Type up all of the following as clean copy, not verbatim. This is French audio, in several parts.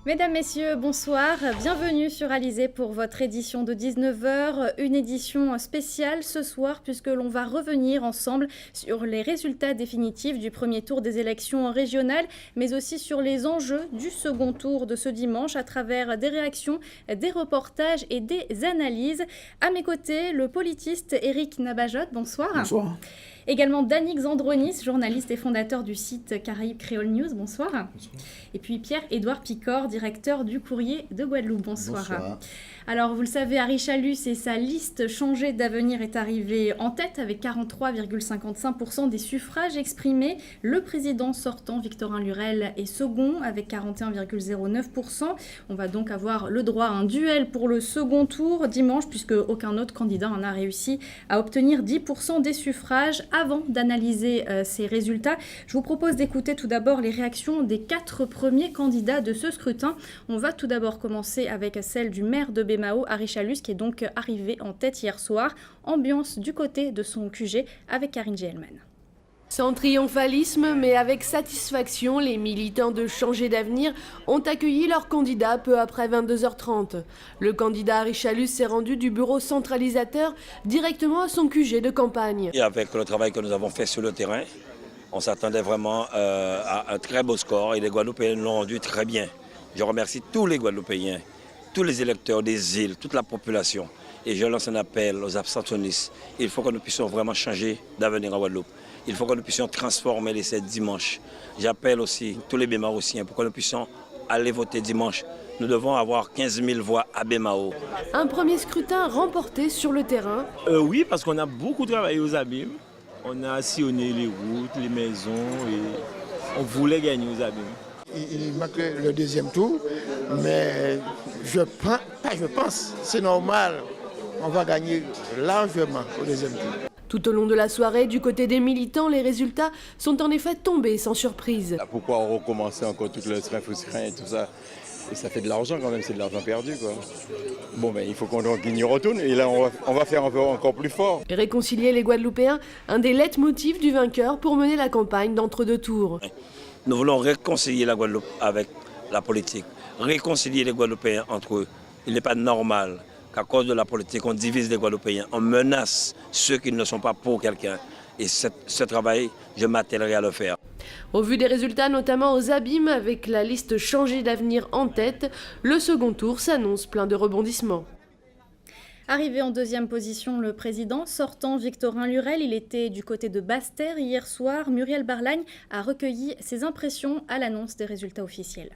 Mesdames, Messieurs, bonsoir. Bienvenue sur Alizé pour votre édition de 19h. Une édition spéciale ce soir puisque l'on va revenir ensemble sur les résultats définitifs du premier tour des élections régionales, mais aussi sur les enjeux du second tour de ce dimanche à travers des réactions, des reportages et des analyses. À mes côtés, le politiste Éric Nabajot. Bonsoir. Bonsoir. Également Danick Zandronis, journaliste et fondateur du site Caraïbes Creole News. Bonsoir. Bonsoir. Et puis Pierre-Édouard Picor, directeur du Courrier de Guadeloupe. Bonsoir. Bonsoir. Alors, vous le savez, Harry Chalus et sa liste changée d'avenir est arrivé en tête avec 43,55% des suffrages exprimés. Le président sortant, Victorin Lurel, est second avec 41,09%. On va donc avoir le droit à un duel pour le second tour dimanche puisque aucun autre candidat n'a réussi à obtenir 10% des suffrages. Avant d'analyser ces résultats, je vous propose d'écouter tout d'abord les réactions des 4 premiers candidats de ce scrutin. On va tout d'abord commencer avec celle du maire de Baie-Mahault, Harry Chalus, qui est donc arrivé en tête hier soir. Ambiance du côté de son QG avec Karine Gielman. Sans triomphalisme, mais avec satisfaction, les militants de Changer d'avenir ont accueilli leur candidat peu après 22h30. Le candidat Harry Chalus s'est rendu du bureau centralisateur directement à son QG de campagne. Et avec le travail que nous avons fait sur le terrain, on s'attendait vraiment à un très beau score et les Guadeloupéens l'ont rendu très bien. Je remercie tous les Guadeloupéens, tous les électeurs des îles, toute la population. Et je lance un appel aux abstentionnistes. Il faut que nous puissions vraiment changer d'avenir en Guadeloupe. Il faut que nous puissions transformer les 7 dimanches. J'appelle aussi tous les Baie-Mahaultiens pour que nous puissions aller voter dimanche. Nous devons avoir 15 000 voix à Baie-Mahault. Un premier scrutin remporté sur le terrain. Oui, parce qu'on a beaucoup travaillé aux abîmes. On a sillonné les routes, les maisons et on voulait gagner aux abîmes. Il manque le deuxième tour, mais je pense, c'est normal, on va gagner largement au deuxième tour. Tout au long de la soirée, du côté des militants, les résultats sont en effet tombés sans surprise. Pourquoi recommencer encore tout le train et tout ça? Et ça fait de l'argent quand même, c'est de l'argent perdu, quoi. Bon, ben il faut qu'on y retourne et là on va faire encore plus fort. Réconcilier les Guadeloupéens, un des leitmotifs du vainqueur pour mener la campagne d'entre-deux tours. Nous voulons réconcilier la Guadeloupe avec la politique, réconcilier les Guadeloupéens entre eux. Il n'est pas normal qu'à cause de la politique, on divise les Guadeloupéens, on menace ceux qui ne sont pas pour quelqu'un. Et ce travail, je m'attellerai à le faire. Au vu des résultats, notamment aux abîmes, avec la liste Changer d'avenir en tête, le second tour s'annonce plein de rebondissements. Arrivé en deuxième position, le président sortant Victorin Lurel, il était du côté de Basse-Terre hier soir. Muriel Barlagne a recueilli ses impressions à l'annonce des résultats officiels.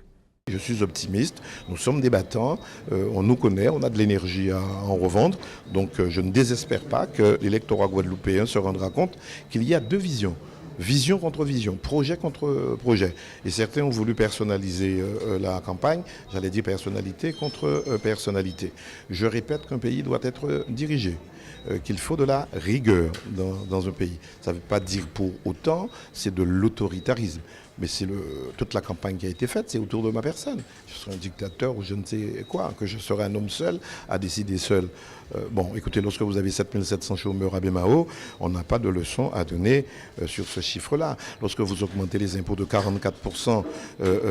Je suis optimiste, nous sommes des battants, on nous connaît, on a de l'énergie à en revendre, donc je ne désespère pas que l'électorat guadeloupéen se rendra compte qu'il y a deux visions. Vision contre vision, projet contre projet. Et certains ont voulu personnaliser la campagne, j'allais dire personnalité contre personnalité. Je répète qu'un pays doit être dirigé, qu'il faut de la rigueur dans un pays. Ça ne veut pas dire pour autant, c'est de l'autoritarisme. Mais c'est toute la campagne qui a été faite, c'est autour de ma personne. Je serai un dictateur ou je ne sais quoi, que je serai un homme seul à décider seul. Bon, écoutez, lorsque vous avez 7700 chômeurs à Baie-Mahault, on n'a pas de leçon à donner sur ce chiffre-là. Lorsque vous augmentez les impôts de 44%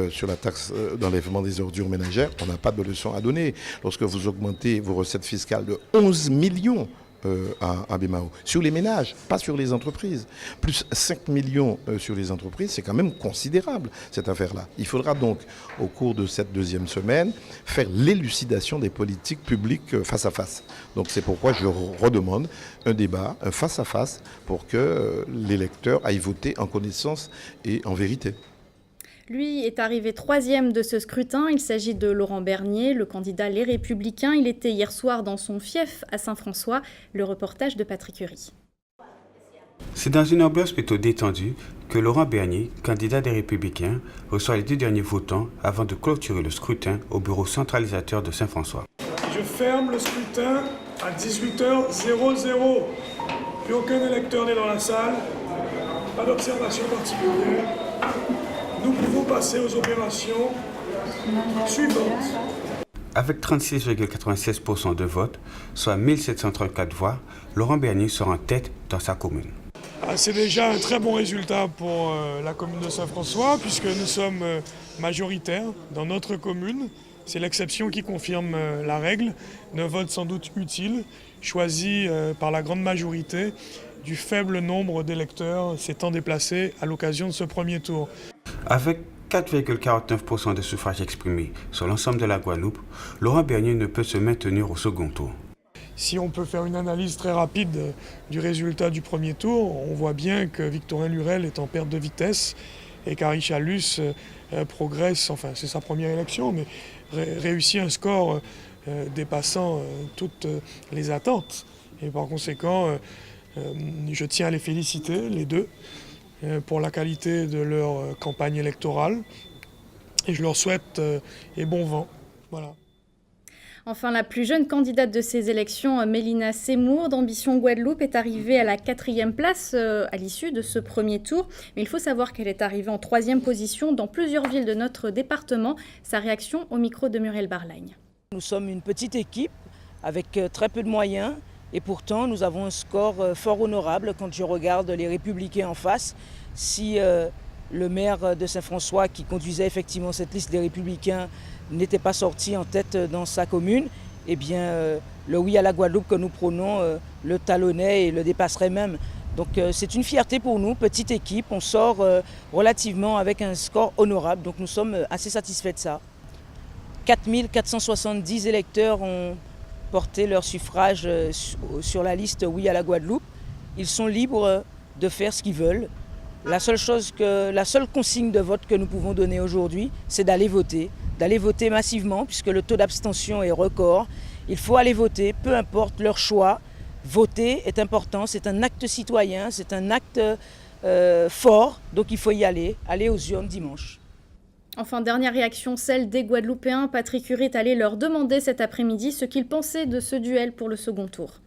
sur la taxe d'enlèvement des ordures ménagères, on n'a pas de leçon à donner. Lorsque vous augmentez vos recettes fiscales de 11 millions, à Baie-Mahault, sur les ménages, pas sur les entreprises. Plus 5 millions sur les entreprises, c'est quand même considérable cette affaire-là. Il faudra donc, au cours de cette deuxième semaine, faire l'élucidation des politiques publiques face à face. Donc c'est pourquoi je redemande un débat, un face à face, pour que l'électeur aille voter en connaissance et en vérité. Lui est arrivé troisième de ce scrutin. Il s'agit de Laurent Bernier, le candidat Les Républicains. Il était hier soir dans son fief à Saint-François. Le reportage de Patrick Hury. C'est dans une ambiance plutôt détendue que Laurent Bernier, candidat des Républicains, reçoit les 2 derniers votants avant de clôturer le scrutin au bureau centralisateur de Saint-François. Je ferme le scrutin à 18h00. Plus aucun électeur n'est dans la salle. Pas d'observation particulière. Nous pouvons passer aux opérations suivantes. Avec 36,96% de vote, soit 1734 voix, Laurent Bernier sera en tête dans sa commune. C'est déjà un très bon résultat pour la commune de Saint-François, puisque nous sommes majoritaires dans notre commune. C'est l'exception qui confirme la règle, d'un vote sans doute utile, choisi par la grande majorité du faible nombre d'électeurs s'étant déplacés à l'occasion de ce premier tour. Avec 4,49% de suffrages exprimés sur l'ensemble de la Guadeloupe, Laurent Bernier ne peut se maintenir au second tour. Si on peut faire une analyse très rapide du résultat du premier tour, on voit bien que Victorin Lurel est en perte de vitesse et qu'Harry Chalus progresse, enfin c'est sa première élection, mais réussit un score dépassant toutes les attentes. Et par conséquent, je tiens à les féliciter, les deux, pour la qualité de leur campagne électorale. Et je leur souhaite et bon vent. Voilà. Enfin, la plus jeune candidate de ces élections, Mélina Seymour, d'Ambition Guadeloupe, est arrivée à la 4e place à l'issue de ce premier tour. Mais il faut savoir qu'elle est arrivée en 3e position dans plusieurs villes de notre département. Sa réaction au micro de Muriel Barlagne. Nous sommes une petite équipe avec très peu de moyens et pourtant nous avons un score fort honorable quand je regarde les Républicains en face. Si le maire de Saint-François qui conduisait effectivement cette liste des Républicains n'était pas sorti en tête dans sa commune, eh bien le oui à la Guadeloupe que nous prônons le talonnait et le dépasserait même. Donc c'est une fierté pour nous, petite équipe, on sort relativement avec un score honorable, donc nous sommes assez satisfaits de ça. 4470 électeurs ont porté leur suffrage sur la liste oui à la Guadeloupe. Ils sont libres de faire ce qu'ils veulent. La seule consigne de vote que nous pouvons donner aujourd'hui, c'est d'aller voter massivement, puisque le taux d'abstention est record. Il faut aller voter, peu importe leur choix. Voter est important, c'est un acte citoyen, c'est un acte fort, donc il faut y aller aux urnes dimanche. Enfin, dernière réaction, celle des Guadeloupéens. Patrick Huret est allé leur demander cet après-midi ce qu'ils pensaient de ce duel pour le second tour.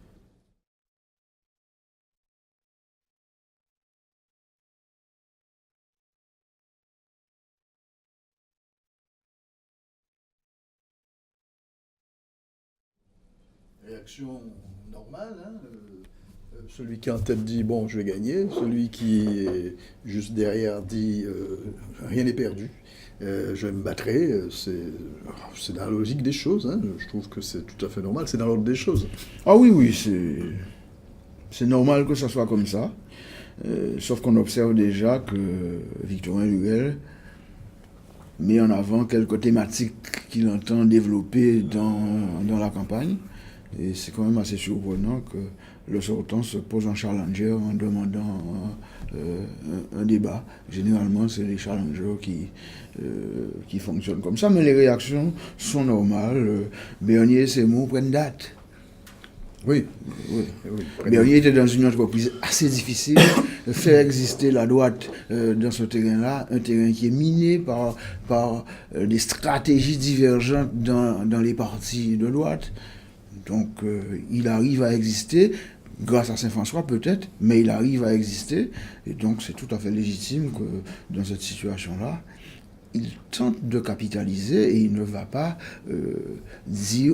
Réaction normale, hein. Celui qui est en tête dit bon je vais gagner, celui qui est juste derrière dit rien n'est perdu, je me battrai, c'est dans la logique des choses, hein. Je trouve que c'est tout à fait normal, c'est dans l'ordre des choses. Ah oui, c'est normal que ça soit comme ça, sauf qu'on observe déjà que Victorin Lurel met en avant quelques thématiques qu'il entend développer dans la campagne. Et c'est quand même assez surprenant que le sortant se pose en challenger en demandant un débat. Généralement, c'est les challengers qui fonctionnent comme ça, mais les réactions sont normales. Bernier et Seymour prennent date. Oui. Bernier était dans une entreprise assez difficile. Faire exister la droite dans ce terrain-là, un terrain qui est miné par des stratégies divergentes dans les partis de droite. Donc il arrive à exister, grâce à Saint-François peut-être, mais il arrive à exister. Et donc c'est tout à fait légitime que dans cette situation-là, il tente de capitaliser et il ne va pas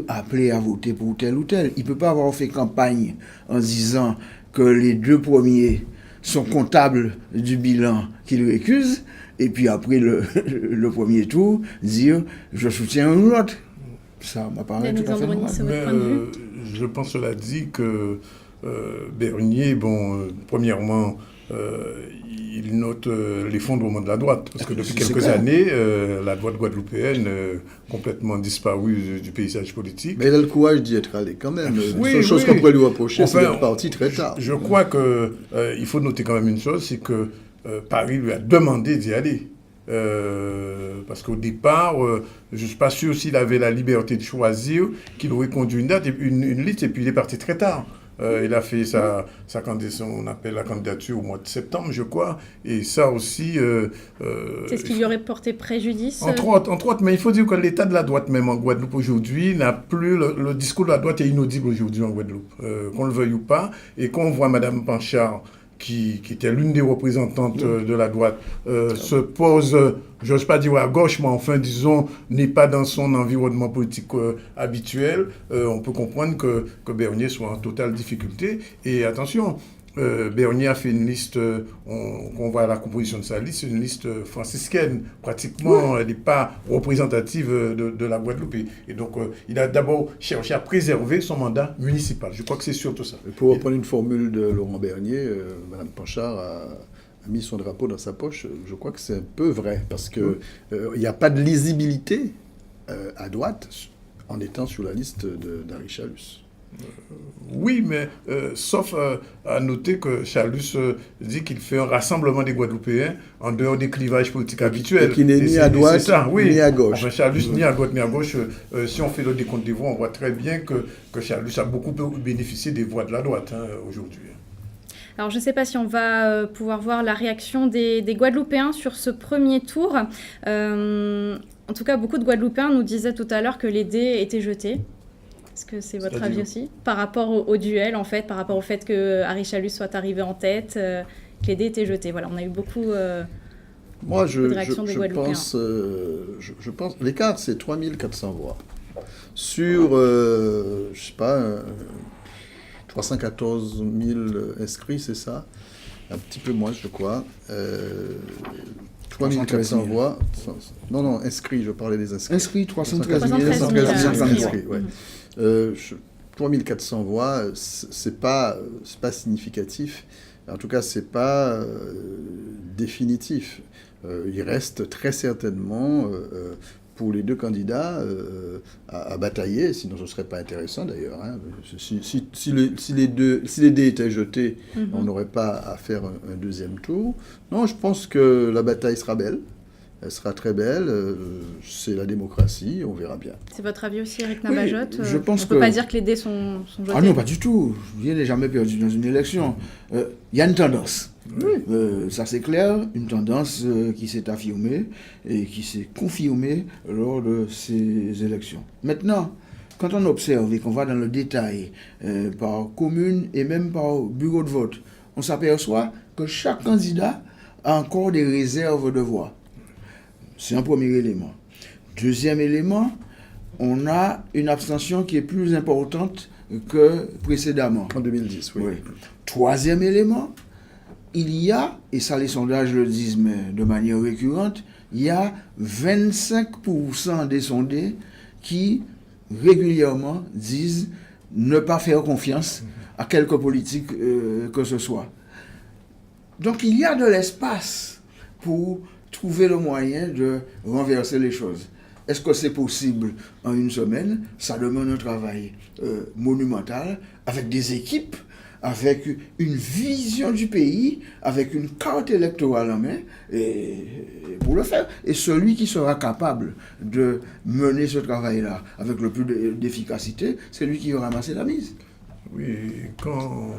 appeler à voter pour tel ou tel. Il ne peut pas avoir fait campagne en disant que les deux premiers sont comptables du bilan qu'il récuse, et puis après le premier tour, dire je soutiens un ou l'autre. Ça m'apparaît tout à fait normal. Je pense cela dit que Bernier, premièrement, il note l'effondrement de la droite, parce que depuis quelques années, la droite guadeloupéenne complètement disparue du paysage politique. Mais il a le courage d'y être allé quand même. La seule chose qu'on pourrait lui reprocher, c'est d'être parti très tard. Je crois qu'il faut noter quand même une chose, c'est que Paris lui a demandé d'y aller. Parce qu'au départ, je ne suis pas sûr s'il avait la liberté de choisir, qu'il aurait conduit une date, une liste, et puis il est parti très tard. Il a fait sa candidature, on appelle la candidature au mois de septembre, je crois, et ça aussi... c'est ce qui lui aurait porté préjudice entre autres, mais il faut dire que l'état de la droite, même en Guadeloupe aujourd'hui, n'a plus... Le discours de la droite est inaudible aujourd'hui en Guadeloupe, qu'on le veuille ou pas, et qu'on voit Mme Panchard, qui était l'une des représentantes de la droite, se pose, je n'ose pas dire à gauche, mais enfin, disons, n'est pas dans son environnement politique habituel, on peut comprendre que Bernier soit en totale difficulté. Et attention, Bernier a fait une liste, on voit la composition de sa liste, une liste franciscaine. Pratiquement, elle n'est pas représentative de la Guadeloupe. Et donc, il a d'abord cherché à préserver son mandat municipal. Je crois que c'est surtout ça. Pour reprendre une formule de Laurent Bernier, Mme Panchard a mis son drapeau dans sa poche. Je crois que c'est un peu vrai, parce qu'il n'y a pas de lisibilité à droite en étant sur la liste d'Henri Chalus. Oui, mais sauf à noter que Chalus dit qu'il fait un rassemblement des Guadeloupéens en dehors des clivages politiques habituels. Et qui n'est ni à droite ni à gauche. Enfin, Chalus ni à droite ni à gauche. Si on fait le décompte des voix, on voit très bien que Chalus a beaucoup bénéficié des voix de la droite aujourd'hui. Alors, je ne sais pas si on va pouvoir voir la réaction des Guadeloupéens sur ce premier tour. En tout cas, beaucoup de Guadeloupéens nous disaient tout à l'heure que les dés étaient jetés. Est-ce que c'est votre avis aussi? Par rapport au duel, en fait, par rapport au fait que Henri Chalus soit arrivé en tête, que les dés étaient jetés. Voilà, on a eu beaucoup, Moi, de réactions des Guadeloupéens. Je pense, l'écart, c'est 3400 voix. Sur, je sais pas, 314 000 inscrits, c'est ça? Un petit peu moins, je crois. 3400 voix. Non, inscrits, je parlais des inscrits. Inscrits, 313 000 inscrits, ouais. 3400 voix, c'est pas significatif. En tout cas, c'est pas définitif. Il reste très certainement pour les deux candidats à batailler, sinon ce ne serait pas intéressant d'ailleurs. Hein. Si les dés étaient jetés, on n'aurait pas à faire un deuxième tour. Non, je pense que la bataille sera belle. Elle sera très belle, c'est la démocratie, on verra bien. C'est votre avis aussi, Eric Nabajotte? Je pense on ne peut pas dire que les dés sont jetés. Ah non, pas du tout. Rien n'est jamais perdu dans une élection. Il y a une tendance. Ça c'est clair, une tendance qui s'est affirmée et qui s'est confirmée lors de ces élections. Maintenant, quand on observe et qu'on va dans le détail par commune et même par bureau de vote, on s'aperçoit que chaque candidat a encore des réserves de voix. C'est un premier élément. Deuxième élément, on a une abstention qui est plus importante que précédemment. En 2010, oui. Troisième élément, il y a, et ça les sondages le disent mais de manière récurrente, il y a 25% des sondés qui régulièrement disent ne pas faire confiance à quelque politique que ce soit. Donc il y a de l'espace pour trouver le moyen de renverser les choses. Est-ce que c'est possible en une semaine? Ça demande un travail monumental, avec des équipes, avec une vision du pays, avec une carte électorale en main, et pour le faire. Et celui qui sera capable de mener ce travail-là avec le plus d'efficacité, c'est lui qui va ramasser la mise. Oui, quand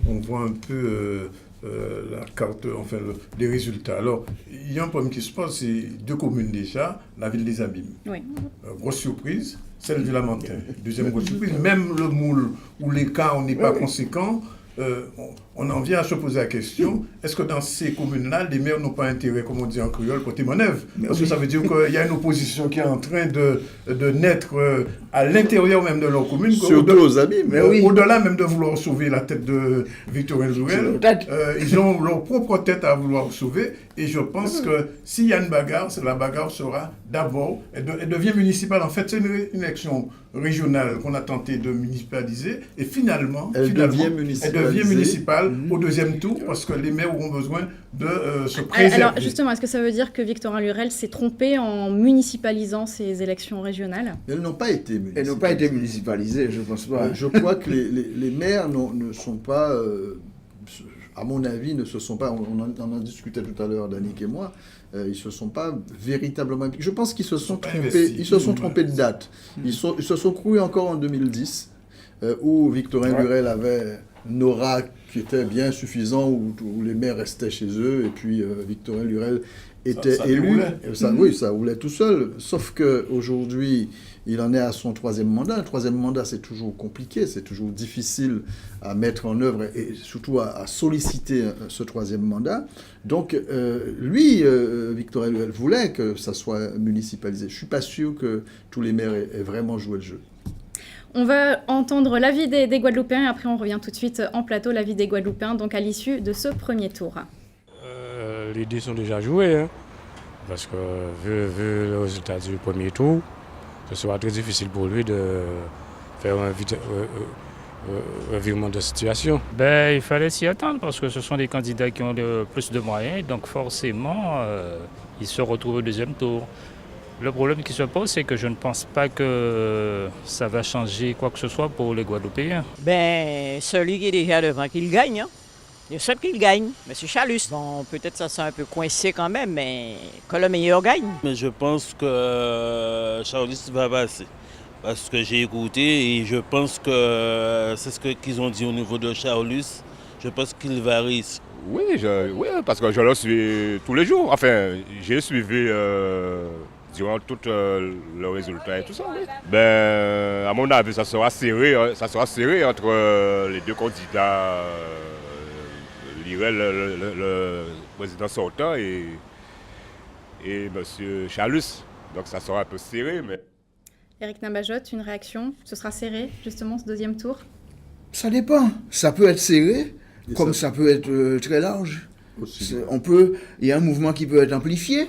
on voit un peu la carte, enfin les résultats. Alors, il y a un problème qui se passe, c'est deux communes déjà, la ville des Abîmes. Oui. Grosse surprise, celle du Lamentin. Deuxième grosse surprise, même le Moule, où l'écart n'est pas conséquent, on en vient à se poser la question, est-ce que dans ces communes-là, les maires n'ont pas intérêt, comme on dit en créole, côté manœuvre? Parce que ça veut dire qu'il y a une opposition qui est en train de naître à l'intérieur même de leur commune. Surtout aux Abîmes. Mais oui. Au-delà même de vouloir sauver la tête de Victorien Jourel, ils ont leur propre tête à vouloir sauver. Et je pense que s'il y a une bagarre, la bagarre sera d'abord, elle devient municipale. En fait, c'est une élection régionale qu'on a tenté de municipaliser. Et finalement, elle devient municipale au deuxième tour parce que les maires auront besoin de se préserver. Alors justement, est-ce que ça veut dire que Victorien Lurel s'est trompé en municipalisant ces élections régionales? Elles n'ont pas été municipalisées. Elles n'ont pas été municipalisées, je pense pas. Je crois que les maires ne sont pas, à mon avis, ne se sont pas, on en discutait tout à l'heure, Danick et moi, ils se sont pas véritablement... Je pense qu'ils se sont trompés, trompés de date. Ils se sont crus encore en 2010, où Victorien Lurel avait une aura qui était bien suffisant, où les maires restaient chez eux, et puis Victorien Lurel était élu. Oui, ça roulait tout seul. Sauf qu'aujourd'hui, il en est à son troisième mandat. Le troisième mandat, c'est toujours compliqué, c'est toujours difficile à mettre en œuvre et surtout à solliciter ce troisième mandat. Donc, lui, Victorien Lurel, voulait que ça soit municipalisé. Je ne suis pas sûr que tous les maires aient vraiment joué le jeu. On va entendre l'avis des Guadeloupéens et après on revient tout de suite en plateau, l'avis des Guadeloupéens, donc à l'issue de ce premier tour. Les dés sont déjà joués, hein, parce que vu le résultat du premier tour, ce sera très difficile pour lui de faire un virement de situation. Il fallait s'y attendre parce que ce sont des candidats qui ont plus de moyens, donc forcément, ils se retrouvent au deuxième tour. Le problème qui se pose, c'est que je ne pense pas que ça va changer quoi que ce soit pour les Guadeloupéens. Celui qui est déjà devant, qu'il gagne. Hein. Il y a celui qui gagne, M. Chalus. Bon, peut-être ça sera un peu coincé quand même, mais que le meilleur gagne. Mais je pense que Chalus va passer. Parce que j'ai écouté et je pense que c'est ce qu'ils ont dit au niveau de Chalus. Je pense qu'il va réussir. Oui, parce que je le suis tous les jours. Enfin, j'ai suivi durant tout le résultat et tout ça. Oui. À mon avis, ça sera serré entre les deux candidats, le président sortant et M. Chalus. Donc ça sera un peu serré. Mais... Éric Nabajot, une réaction? Ce sera serré, justement, ce deuxième tour? Ça dépend. Ça peut être serré, comme ça peut être très large. Il y a un mouvement qui peut être amplifié,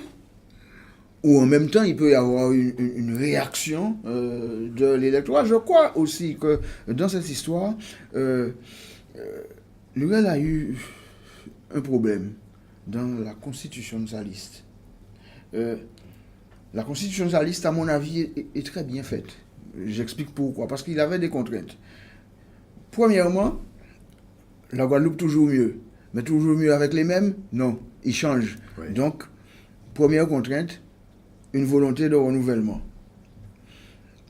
ou en même temps, il peut y avoir une réaction de l'électorat. Je crois aussi que dans cette histoire, Lurel a eu un problème dans la constitution de sa liste. La constitution de sa liste, à mon avis, est très bien faite. J'explique pourquoi. Parce qu'il avait des contraintes. Premièrement, la Guadeloupe toujours mieux. Mais toujours mieux avec les mêmes? Non, il change. Oui. Donc, première contrainte, une volonté de renouvellement.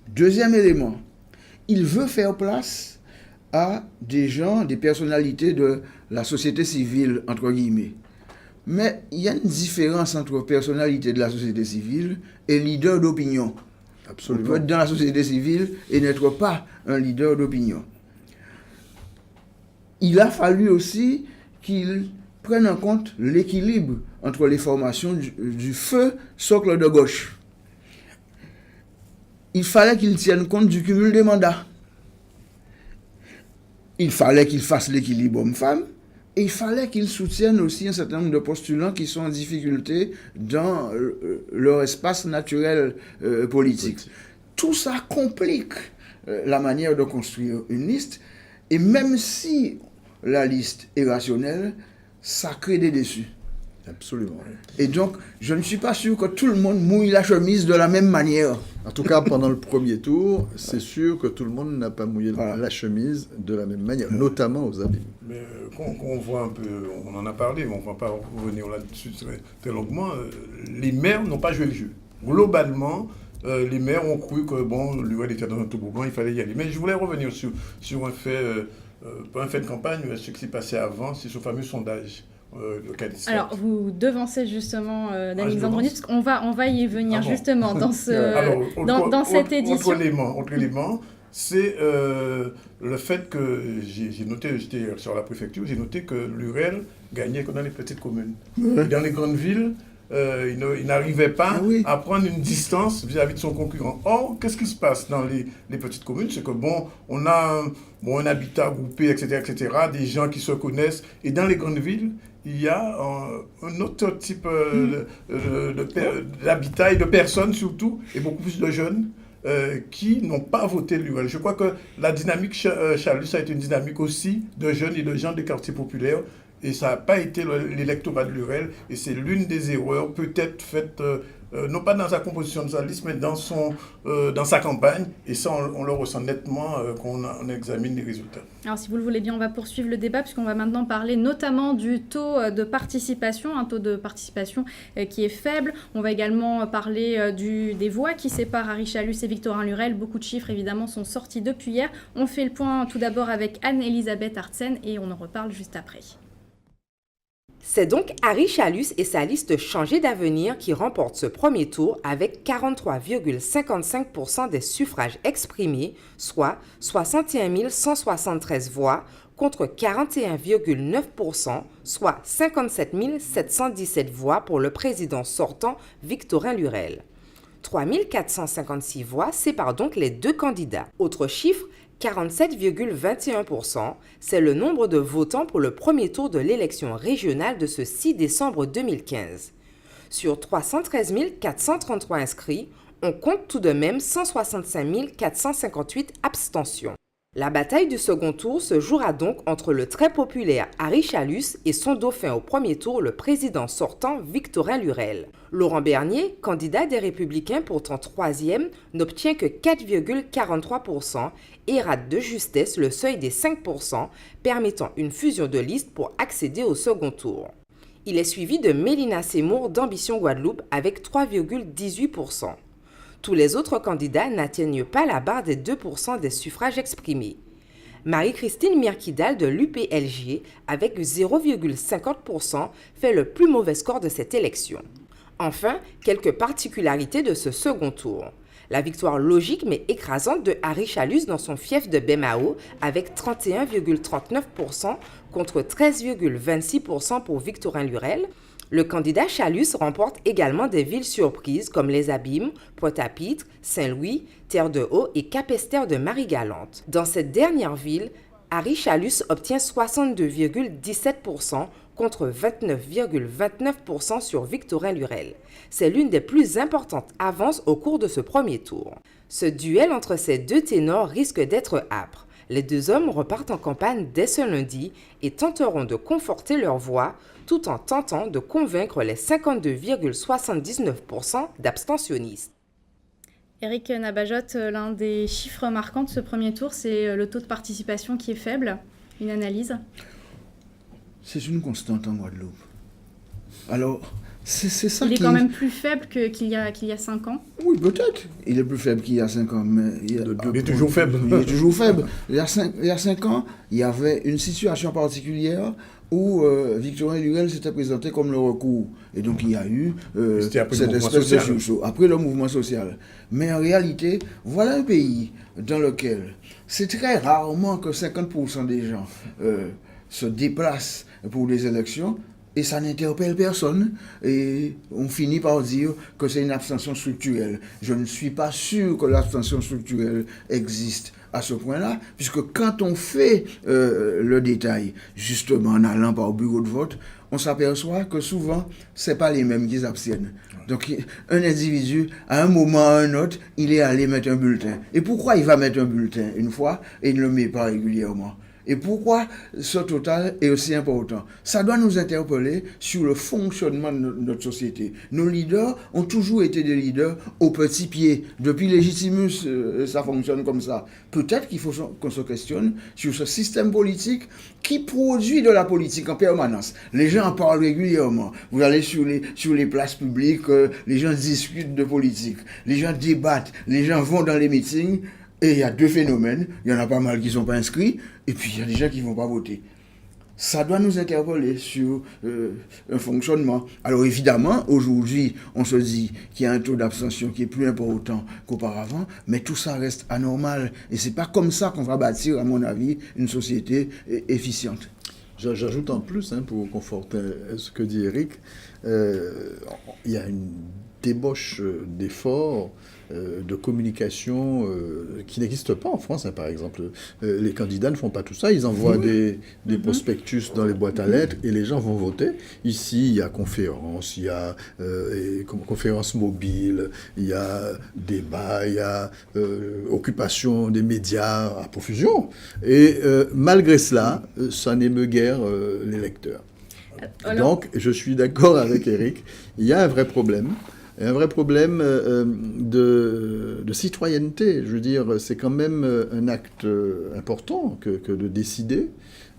Deuxième élément, il veut faire place à des gens, des personnalités de la société civile, entre guillemets. Mais il y a une différence entre personnalité de la société civile et leader d'opinion. Absolument. On peut être dans la société civile et n'être pas un leader d'opinion. Il a fallu aussi qu'il prenne en compte l'équilibre entre les formations du feu socle de gauche. Il fallait qu'il tienne compte du cumul des mandats. Il fallait qu'il fasse l'équilibre homme-femme. Et il fallait qu'ils soutiennent aussi un certain nombre de postulants qui sont en difficulté dans leur espace naturel politique. Tout ça complique la manière de construire une liste. Et même si la liste est rationnelle, ça crée des déçus. Absolument. Et donc, je ne suis pas sûr que tout le monde mouille la chemise de la même manière. En tout cas, pendant le premier tour, c'est sûr que tout le monde n'a pas mouillé la chemise de la même manière, notamment aux abîmes. Mais qu'on voit un peu, on en a parlé, mais on ne va pas revenir là-dessus très longuement, les maires n'ont pas joué le jeu. Globalement, les maires ont cru que, Lurel était dans un toboggan, il fallait y aller. Mais je voulais revenir sur un fait, pas un fait de campagne, mais ce qui s'est passé avant, c'est ce fameux sondage. Alors, vous devancez justement Dany Xandronis, parce qu'on va y venir justement dans, dans cette édition. Autre élément, c'est le fait que j'ai noté, j'étais sur la préfecture, j'ai noté que Lurel gagnait que dans les petites communes. Ouais. Dans les grandes villes, il n'arrivait pas à prendre une distance vis-à-vis de son concurrent. Or, qu'est-ce qui se passe dans les petites communes? C'est que on a un habitat groupé, etc., des gens qui se connaissent. Et dans les grandes villes, il y a un autre type d'habitat et de personnes surtout, et beaucoup plus de jeunes qui n'ont pas voté Lurel. Je crois que la dynamique Chalus a été une dynamique aussi de jeunes et de gens des quartiers populaires, et ça n'a pas été l'électorat de Lurel, et c'est l'une des erreurs peut-être faites, non pas dans sa composition de sa liste, mais dans sa campagne, et ça on le ressent nettement quand on examine les résultats. Alors si vous le voulez bien, on va poursuivre le débat, puisqu'on va maintenant parler notamment du taux de participation, un taux de participation qui est faible. On va également parler des voix qui séparent Harry Chalus et Victorin Lurel. Beaucoup de chiffres évidemment sont sortis depuis hier. On fait le point tout d'abord avec Anne-Elisabeth Artsen et on en reparle juste après. C'est donc Harry Chalus et sa liste Changer d'avenir qui remportent ce premier tour avec 43,55% des suffrages exprimés, soit 61 173 voix, contre 41,9%, soit 57 717 voix pour le président sortant Victorin Lurel. 3456 voix séparent donc les deux candidats. Autre chiffre, 47,21%, c'est le nombre de votants pour le premier tour de l'élection régionale de ce 6 décembre 2015. Sur 313 433 inscrits, on compte tout de même 165 458 abstentions. La bataille du second tour se jouera donc entre le très populaire Harry Chalus et son dauphin au premier tour, le président sortant Victorin Lurel. Laurent Bernier, candidat des Républicains pourtant troisième, n'obtient que 4,43% et rate de justesse le seuil des 5%, permettant une fusion de listes pour accéder au second tour. Il est suivi de Mélina Seymour d'Ambition Guadeloupe avec 3,18%. Tous les autres candidats n'atteignent pas la barre des 2% des suffrages exprimés. Marie-Christine Mirkidal de l'UPLG, avec 0,50%, fait le plus mauvais score de cette élection. Enfin, quelques particularités de ce second tour. La victoire logique mais écrasante de Harry Chalus dans son fief de Bemao avec 31,39% contre 13,26% pour Victorin Lurel. Le candidat Chalus remporte également des villes surprises comme Les Abîmes, Pointe-à-Pitre, Saint-Louis, Terre-de-Haut et Capesterre de Marie-Galante. Dans cette dernière ville, Harry Chalus obtient 62,17% contre 29,29% sur Victorin Lurel. C'est l'une des plus importantes avances au cours de ce premier tour. Ce duel entre ces deux ténors risque d'être âpre. Les deux hommes repartent en campagne dès ce lundi et tenteront de conforter leur voix tout en tentant de convaincre les 52,79% d'abstentionnistes. Éric Nabajot, l'un des chiffres marquants de ce premier tour, c'est le taux de participation qui est faible. Une analyse ? C'est une constante en Guadeloupe. Alors, c'est ça il est quand même plus faible qu'il y a 5 ans. Oui, peut-être. Il est plus faible qu'il y a 5 ans. Mais il est toujours faible. Il est toujours faible. Il y a 5 ans, il y avait une situation particulière où Victorin Lurel s'était présenté comme le recours. Et donc, il y a eu cette espèce de sursaut. Après le mouvement social. Mais en réalité, voilà un pays dans lequel c'est très rarement que 50% des gens se déplacent pour des élections. Et ça n'interpelle personne. Et on finit par dire que c'est une abstention structurelle. Je ne suis pas sûr que l'abstention structurelle existe à ce point-là, puisque quand on fait le détail, justement en allant par bureau de vote, on s'aperçoit que souvent, ce n'est pas les mêmes qui s'abstiennent. Donc, un individu, à un moment ou à un autre, il est allé mettre un bulletin. Et pourquoi il va mettre un bulletin une fois et il ne le met pas régulièrement ? Et pourquoi ce total est aussi important? Ça doit nous interpeller sur le fonctionnement de notre société. Nos leaders ont toujours été des leaders au petit pied. Depuis Légitimus, ça fonctionne comme ça. Peut-être qu'il faut qu'on se questionne sur ce système politique qui produit de la politique en permanence. Les gens en parlent régulièrement. Vous allez sur les places publiques, les gens discutent de politique, les gens débattent, les gens vont dans les meetings. Et il y a deux phénomènes, il y en a pas mal qui ne sont pas inscrits, et puis il y a des gens qui ne vont pas voter. Ça doit nous interpeller sur un fonctionnement. Alors évidemment, aujourd'hui, on se dit qu'il y a un taux d'abstention qui est plus important qu'auparavant, mais tout ça reste anormal. Et ce n'est pas comme ça qu'on va bâtir, à mon avis, une société efficiente. J'ajoute en plus, pour conforter ce que dit Éric, il y a une débauche d'efforts de communication qui n'existe pas en France, par exemple. Les candidats ne font pas tout ça, ils envoient des prospectus dans les boîtes à lettres et les gens vont voter. Ici, il y a conférences, il y a conférences mobiles, il y a débat, il y a occupation des médias à profusion. Et malgré cela, ça n'émeut guère les lecteurs. Donc, je suis d'accord avec Éric, il y a un vrai problème. Un vrai problème de citoyenneté. Je veux dire, c'est quand même un acte important que de décider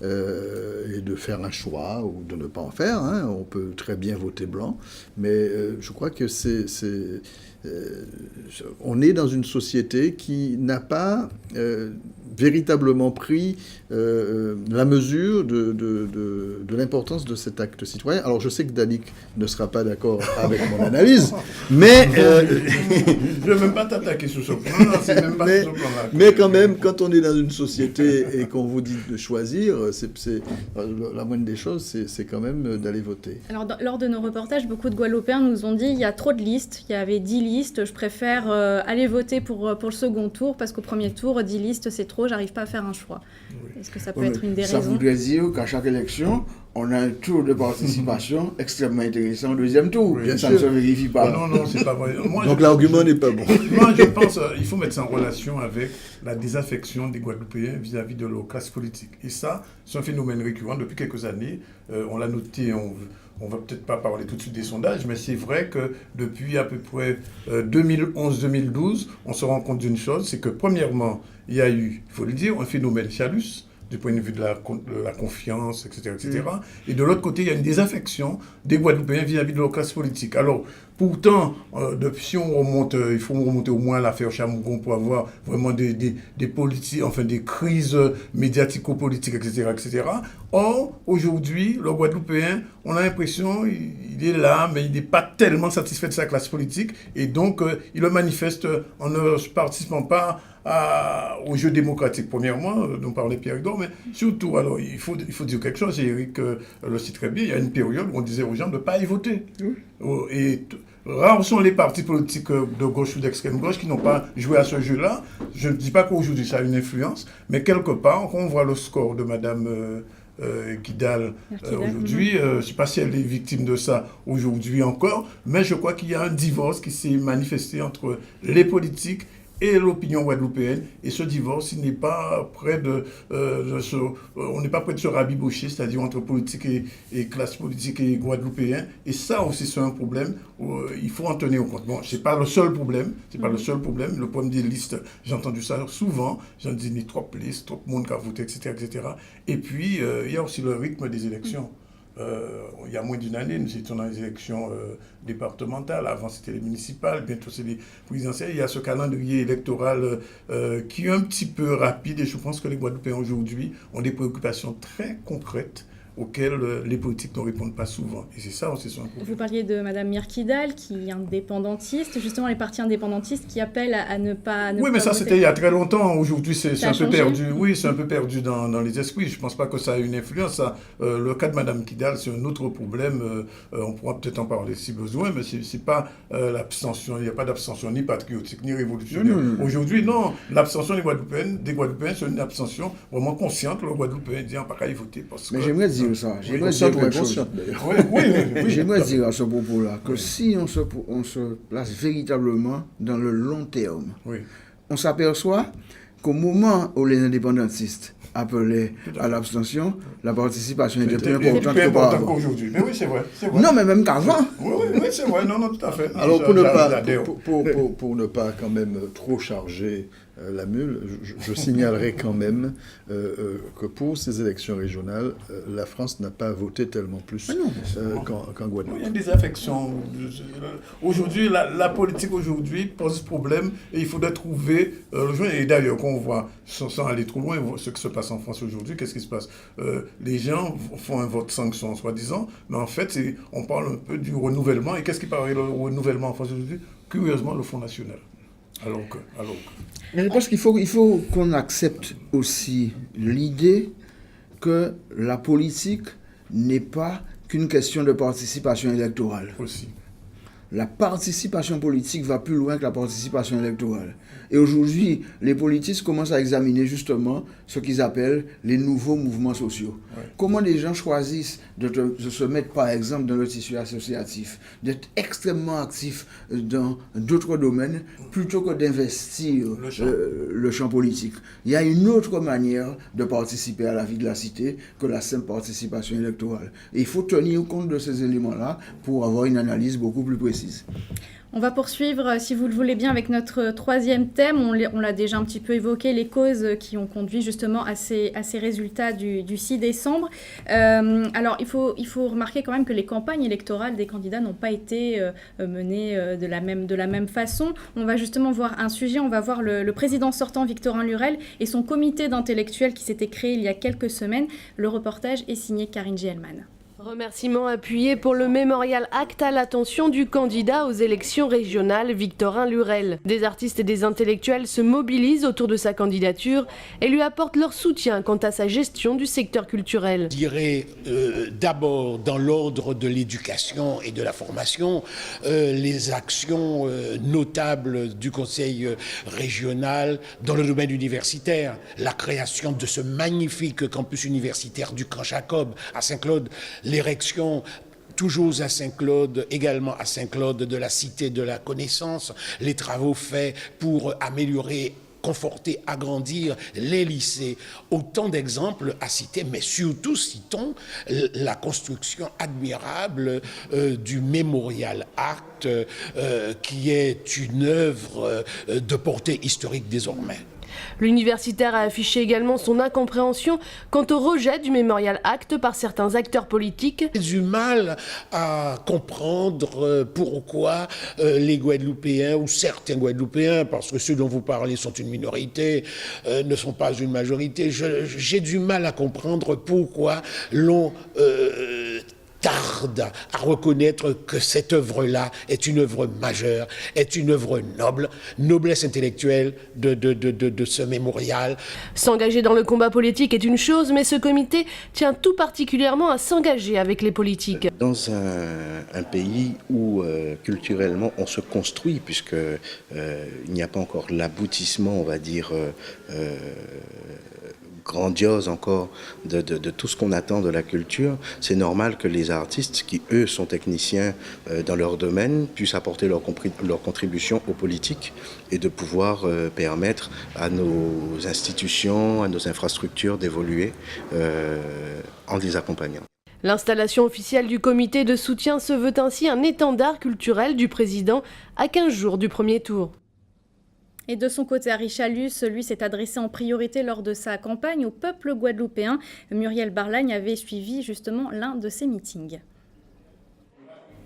et de faire un choix ou de ne pas en faire. On peut très bien voter blanc, mais je crois que on est dans une société qui n'a pas véritablement pris la mesure de l'importance de cet acte citoyen. Alors je sais que Danick ne sera pas d'accord avec mon analyse, mais... je ne vais même pas t'attaquer sur ce plan. Non, c'est même pas sur ce plan-là. Mais quand même, quand on est dans une société et qu'on vous dit de choisir, la moindre des choses, c'est quand même d'aller voter. Alors, lors de nos reportages, beaucoup de Guadeloupéens nous ont dit il y a trop de listes, il y avait 10 listes, je préfère aller voter pour le second tour, parce qu'au premier tour, 10 listes, c'est trop, j'arrive pas à faire un choix. Oui. Est-ce que ça peut être une des raisons ? Ça voudrait dire qu'à chaque élection, on a un taux de participation extrêmement intéressant au deuxième tour. Bien ça sûr. ne se vérifie pas. Non, c'est pas vrai. Donc l'argument n'est pas bon. Moi, je pense qu'il faut mettre ça en relation avec la désaffection des Guadeloupéens vis-à-vis de leur classe politique. Et ça, c'est un phénomène récurrent depuis quelques années. On l'a noté, on va peut-être pas parler tout de suite des sondages, mais c'est vrai que depuis à peu près 2011-2012, on se rend compte d'une chose, c'est que premièrement, il y a eu, il faut le dire, un phénomène Chalus, du point de vue de la confiance, etc. Et de l'autre côté, il y a une désaffection des Guadeloupéens vis-à-vis de leur classe politique. Alors, pourtant, si on remonte, il faut remonter au moins à l'affaire Chamougon pour avoir vraiment des politiques, enfin des crises médiatico-politiques, etc. Or, aujourd'hui, le Guadeloupéen, on a l'impression il est là, mais il n'est pas tellement satisfait de sa classe politique, et donc il le manifeste en ne participant pas au jeu démocratique, premièrement, dont parlait Pierre-Edouard, mais surtout, alors, il faut dire quelque chose, et Eric le cite très bien, il y a une période où on disait aux gens de ne pas y voter. Et rares sont les partis politiques de gauche ou d'extrême gauche qui n'ont pas joué à ce jeu-là. Je ne dis pas qu'aujourd'hui ça a une influence, mais quelque part, quand on voit le score de Madame Kidal aujourd'hui, je ne sais pas si elle est victime de ça aujourd'hui encore, mais je crois qu'il y a un divorce qui s'est manifesté entre les politiques et l'opinion guadeloupéenne, et ce divorce, il n'est pas prêt on n'est pas prêt de se rabibocher, c'est-à-dire entre politique et classe politique et guadeloupéen, et ça aussi c'est un problème, il faut en tenir compte. Bon, c'est pas le seul problème, le problème des listes, j'ai entendu ça souvent, j'en dis ni trop de listes, trop de monde qui a voté, etc. Et puis, il y a aussi le rythme des élections. Il y a moins d'une année, nous étions dans les élections départementales, avant c'était les municipales, bientôt c'est les présidentielles. Il y a ce calendrier électoral qui est un petit peu rapide, et je pense que les Guadeloupéens aujourd'hui ont des préoccupations très concrètes auxquelles les politiques ne répondent pas souvent. Et c'est ça aussi son problème. Vous parliez de Mme Myrkidal, qui est indépendantiste, justement les partis indépendantistes qui appellent à ne pas Oui, mais ça voter. c'était il y a très longtemps. Aujourd'hui c'est un peu perdu. Oui, c'est un peu perdu dans les esprits. Je ne pense pas que ça a une influence. Le cas de Mme Kidal, c'est un autre problème. On pourra peut-être en parler si besoin, mais c'est pas l'abstention. Il n'y a pas d'abstention ni patriotique, ni révolutionnaire. Aujourd'hui, non. L'abstention des Guadeloupéens, c'est une abstention vraiment consciente. Le Guadeloupéen dit on ne peut pas y voter. Mais j'aimerais dire ça. J'aimerais dire quelque chose. J'aimerais dire à ce propos-là que si on se place véritablement dans le long terme, on s'aperçoit qu'au moment où les indépendantistes appelaient à l'abstention, la participation était plus importante qu'aujourd'hui. Mais oui, c'est vrai. Non, mais même qu'avant. Oui, c'est vrai. Non, tout à fait. Alors, pour ne pas quand même trop charger la mule, je signalerai quand même que pour ces élections régionales, la France n'a pas voté tellement plus qu'en Guadeloupe. Il y a des affections. Aujourd'hui, la politique aujourd'hui pose problème, et il faudrait trouver le joint. Et d'ailleurs, quand on voit, sans aller trop loin, ce qui se passe en France aujourd'hui, qu'est-ce qui se passe ? Les gens font un vote sanction, soi-disant, mais en fait, on parle un peu du renouvellement. Et qu'est-ce qui paraît le renouvellement en France aujourd'hui ? Curieusement, le Front National. Alors que... Mais je pense qu'il faut qu'on accepte aussi l'idée que la politique n'est pas qu'une question de participation électorale. Aussi. La participation politique va plus loin que la participation électorale. Et aujourd'hui, les politiques commencent à examiner justement ce qu'ils appellent les nouveaux mouvements sociaux. Ouais. Comment les gens choisissent de se mettre, par exemple, dans le tissu associatif, d'être extrêmement actifs dans d'autres domaines, plutôt que d'investir le champ politique. Il y a une autre manière de participer à la vie de la cité que la simple participation électorale. Et il faut tenir compte de ces éléments-là pour avoir une analyse beaucoup plus précise. On va poursuivre, si vous le voulez bien, avec notre troisième thème. On l'a déjà un petit peu évoqué, les causes qui ont conduit justement à ces résultats du 6 décembre. Alors, il faut remarquer quand même que les campagnes électorales des candidats n'ont pas été menées de la même façon. On va justement voir un sujet, on va voir le président sortant Victorin Lurel et son comité d'intellectuels qui s'était créé il y a quelques semaines. Le reportage est signé Karine Gielman. Remerciements appuyés pour le Memorial Act à l'attention du candidat aux élections régionales Victorin Lurel. Des artistes et des intellectuels se mobilisent autour de sa candidature et lui apportent leur soutien quant à sa gestion du secteur culturel. Je dirais d'abord dans l'ordre de l'éducation et de la formation, les actions notables du Conseil régional dans le domaine universitaire, la création de ce magnifique campus universitaire du Camp Jacob à Saint-Claude, l'érection toujours à Saint-Claude, également à Saint-Claude de la Cité de la Connaissance, les travaux faits pour améliorer, conforter, agrandir les lycées. Autant d'exemples à citer, mais surtout citons la construction admirable du Memorial Act, qui est une œuvre de portée historique désormais. L'universitaire a affiché également son incompréhension quant au rejet du Memorial Act par certains acteurs politiques. J'ai du mal à comprendre pourquoi les Guadeloupéens, ou certains Guadeloupéens, parce que ceux dont vous parlez sont une minorité, ne sont pas une majorité, j'ai du mal à comprendre pourquoi l'on tarde à reconnaître que cette œuvre-là est une œuvre majeure, est une œuvre noble, noblesse intellectuelle de ce mémorial. S'engager dans le combat politique est une chose, mais ce comité tient tout particulièrement à s'engager avec les politiques. Dans un pays où culturellement on se construit, puisque il n'y a pas encore l'aboutissement, on va dire, grandiose encore de tout ce qu'on attend de la culture, c'est normal que les artistes qui, eux, sont techniciens dans leur domaine, puissent apporter leur contribution aux politiques et de pouvoir permettre à nos institutions, à nos infrastructures d'évoluer en les accompagnant. L'installation officielle du comité de soutien se veut ainsi un étendard culturel du président à 15 jours du premier tour. Et de son côté, Harry Chalus, lui, s'est adressé en priorité lors de sa campagne au peuple guadeloupéen. Muriel Barlagne avait suivi justement l'un de ses meetings.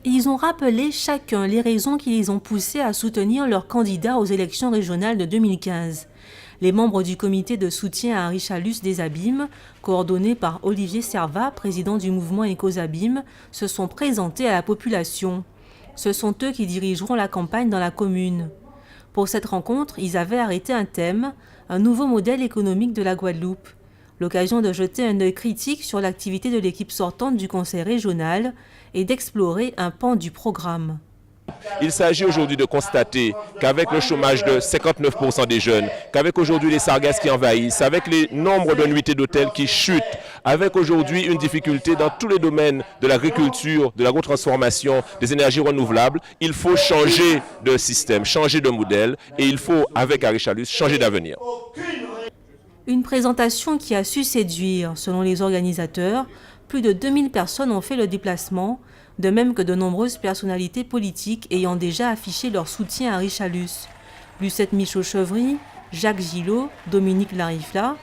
Ils ont rappelé chacun les raisons qui les ont poussés à soutenir leur candidat aux élections régionales de 2015. Les membres du comité de soutien à Harry Chalus des Abîmes, coordonné par Olivier Servat, président du mouvement Écos-Abîmes, se sont présentés à la population. Ce sont eux qui dirigeront la campagne dans la commune. Pour cette rencontre, ils avaient arrêté un thème, un nouveau modèle économique de la Guadeloupe. L'occasion de jeter un œil critique sur l'activité de l'équipe sortante du conseil régional et d'explorer un pan du programme. Il s'agit aujourd'hui de constater qu'avec le chômage de 59% des jeunes, qu'avec aujourd'hui les sargasses qui envahissent, avec les nombres de nuitées d'hôtels qui chutent, avec aujourd'hui une difficulté dans tous les domaines de l'agriculture, de l'agrotransformation, des énergies renouvelables, il faut changer de système, changer de modèle et il faut, avec Harry Chalus, changer d'avenir. Une présentation qui a su séduire, selon les organisateurs. Plus de 2000 personnes ont fait le déplacement, de même que de nombreuses personnalités politiques ayant déjà affiché leur soutien à Harry Chalus. Lucette Michaud-Chevry, Jacques Gillot, Dominique Larifla.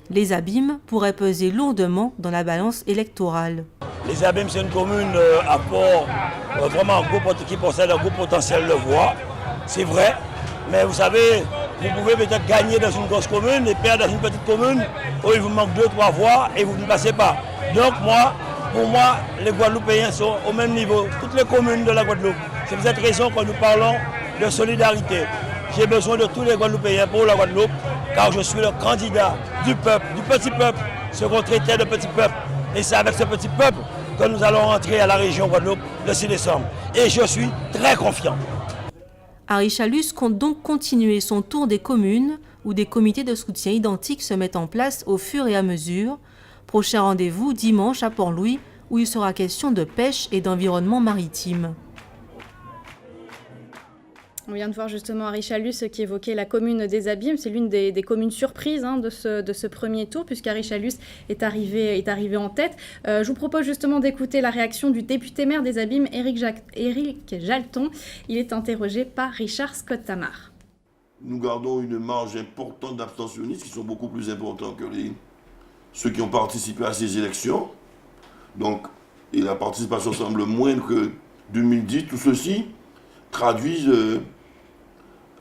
Les Abîmes pourraient peser lourdement dans la balance électorale. Les Abîmes, c'est une commune à port vraiment qui possède un gros potentiel de voix. C'est vrai, mais vous savez, vous pouvez peut-être gagner dans une grosse commune et perdre dans une petite commune où il vous manque 2-3 voix et vous ne passez pas. Donc pour moi, les Guadeloupéens sont au même niveau, toutes les communes de la Guadeloupe. C'est pour cette raison que nous parlons de solidarité. J'ai besoin de tous les Guadeloupéens pour la Guadeloupe, car je suis le candidat du peuple, du petit peuple, ce qu'on traitait de petit peuple. Et c'est avec ce petit peuple que nous allons entrer à la région Guadeloupe le 6 décembre. Et je suis très confiant. Harry Chalus compte donc continuer son tour des communes où des comités de soutien identiques se mettent en place au fur et à mesure. Prochain rendez-vous dimanche à Port-Louis où il sera question de pêche et d'environnement maritime. On vient de voir justement Harry Chalus qui évoquait la commune des Abîmes. C'est l'une des communes surprises de ce premier tour, puisqu'Harry Chalus est arrivé en tête. Je vous propose justement d'écouter la réaction du député maire des Abîmes, Éric Jalton. Il est interrogé par Richard Scott-Tamar. Nous gardons une marge importante d'abstentionnistes qui sont beaucoup plus importants que ceux qui ont participé à ces élections. Donc, et la participation semble moindre que 2010. Tout ceci traduisent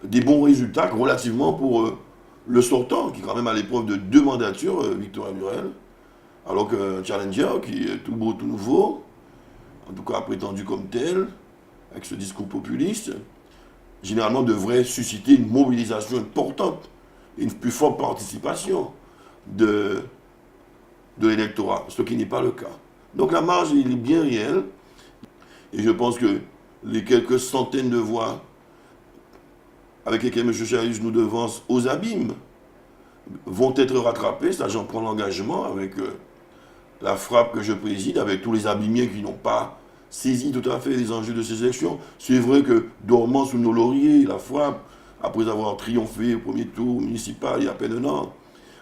des bons résultats relativement pour le sortant, qui est quand même à l'épreuve de 2 mandatures, Victorin Lurel, alors qu'un challenger qui est tout beau, tout nouveau, en tout cas prétendu comme tel, avec ce discours populiste, généralement devrait susciter une mobilisation importante et une plus forte participation de l'électorat, ce qui n'est pas le cas. Donc la marge est bien réelle, et je pense que les quelques centaines de voix avec lesquels M. Chalus nous devance aux Abîmes vont être rattrapés. Ça, j'en prends l'engagement avec la frappe que je préside, avec tous les Abîmiens qui n'ont pas saisi tout à fait les enjeux de ces élections. C'est vrai que, dormant sous nos lauriers, la frappe, après avoir triomphé au premier tour municipal il y a à peine un an,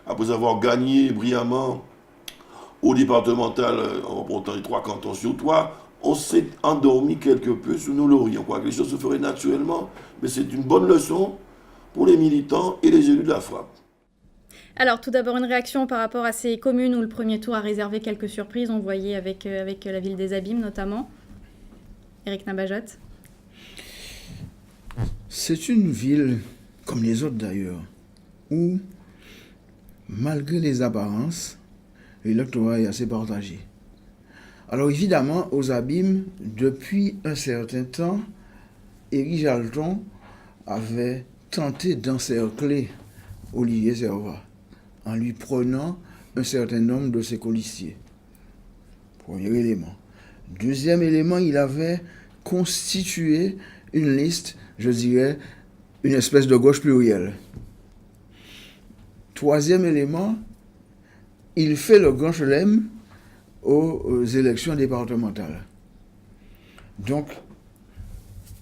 après avoir gagné brillamment au départemental en remportant les 3 cantons sur 3, on s'est endormi quelque peu sous nos lauriers. On croit que les choses se feraient naturellement, mais c'est une bonne leçon pour les militants et les élus de la frappe. Alors, tout d'abord, une réaction par rapport à ces communes où le premier tour a réservé quelques surprises. On voyait avec la ville des Abîmes, notamment. Éric Nabajot. C'est une ville, comme les autres d'ailleurs, où, malgré les apparences, l'électorat est assez partagé. Alors évidemment, aux Abîmes, depuis un certain temps, Éric Jalton avait tenté d'encercler Olivier Servat en lui prenant un certain nombre de ses colistiers. Premier élément. Deuxième élément, il avait constitué une liste, je dirais, une espèce de gauche plurielle. Troisième élément, il fait le grand chelem aux élections départementales. Donc,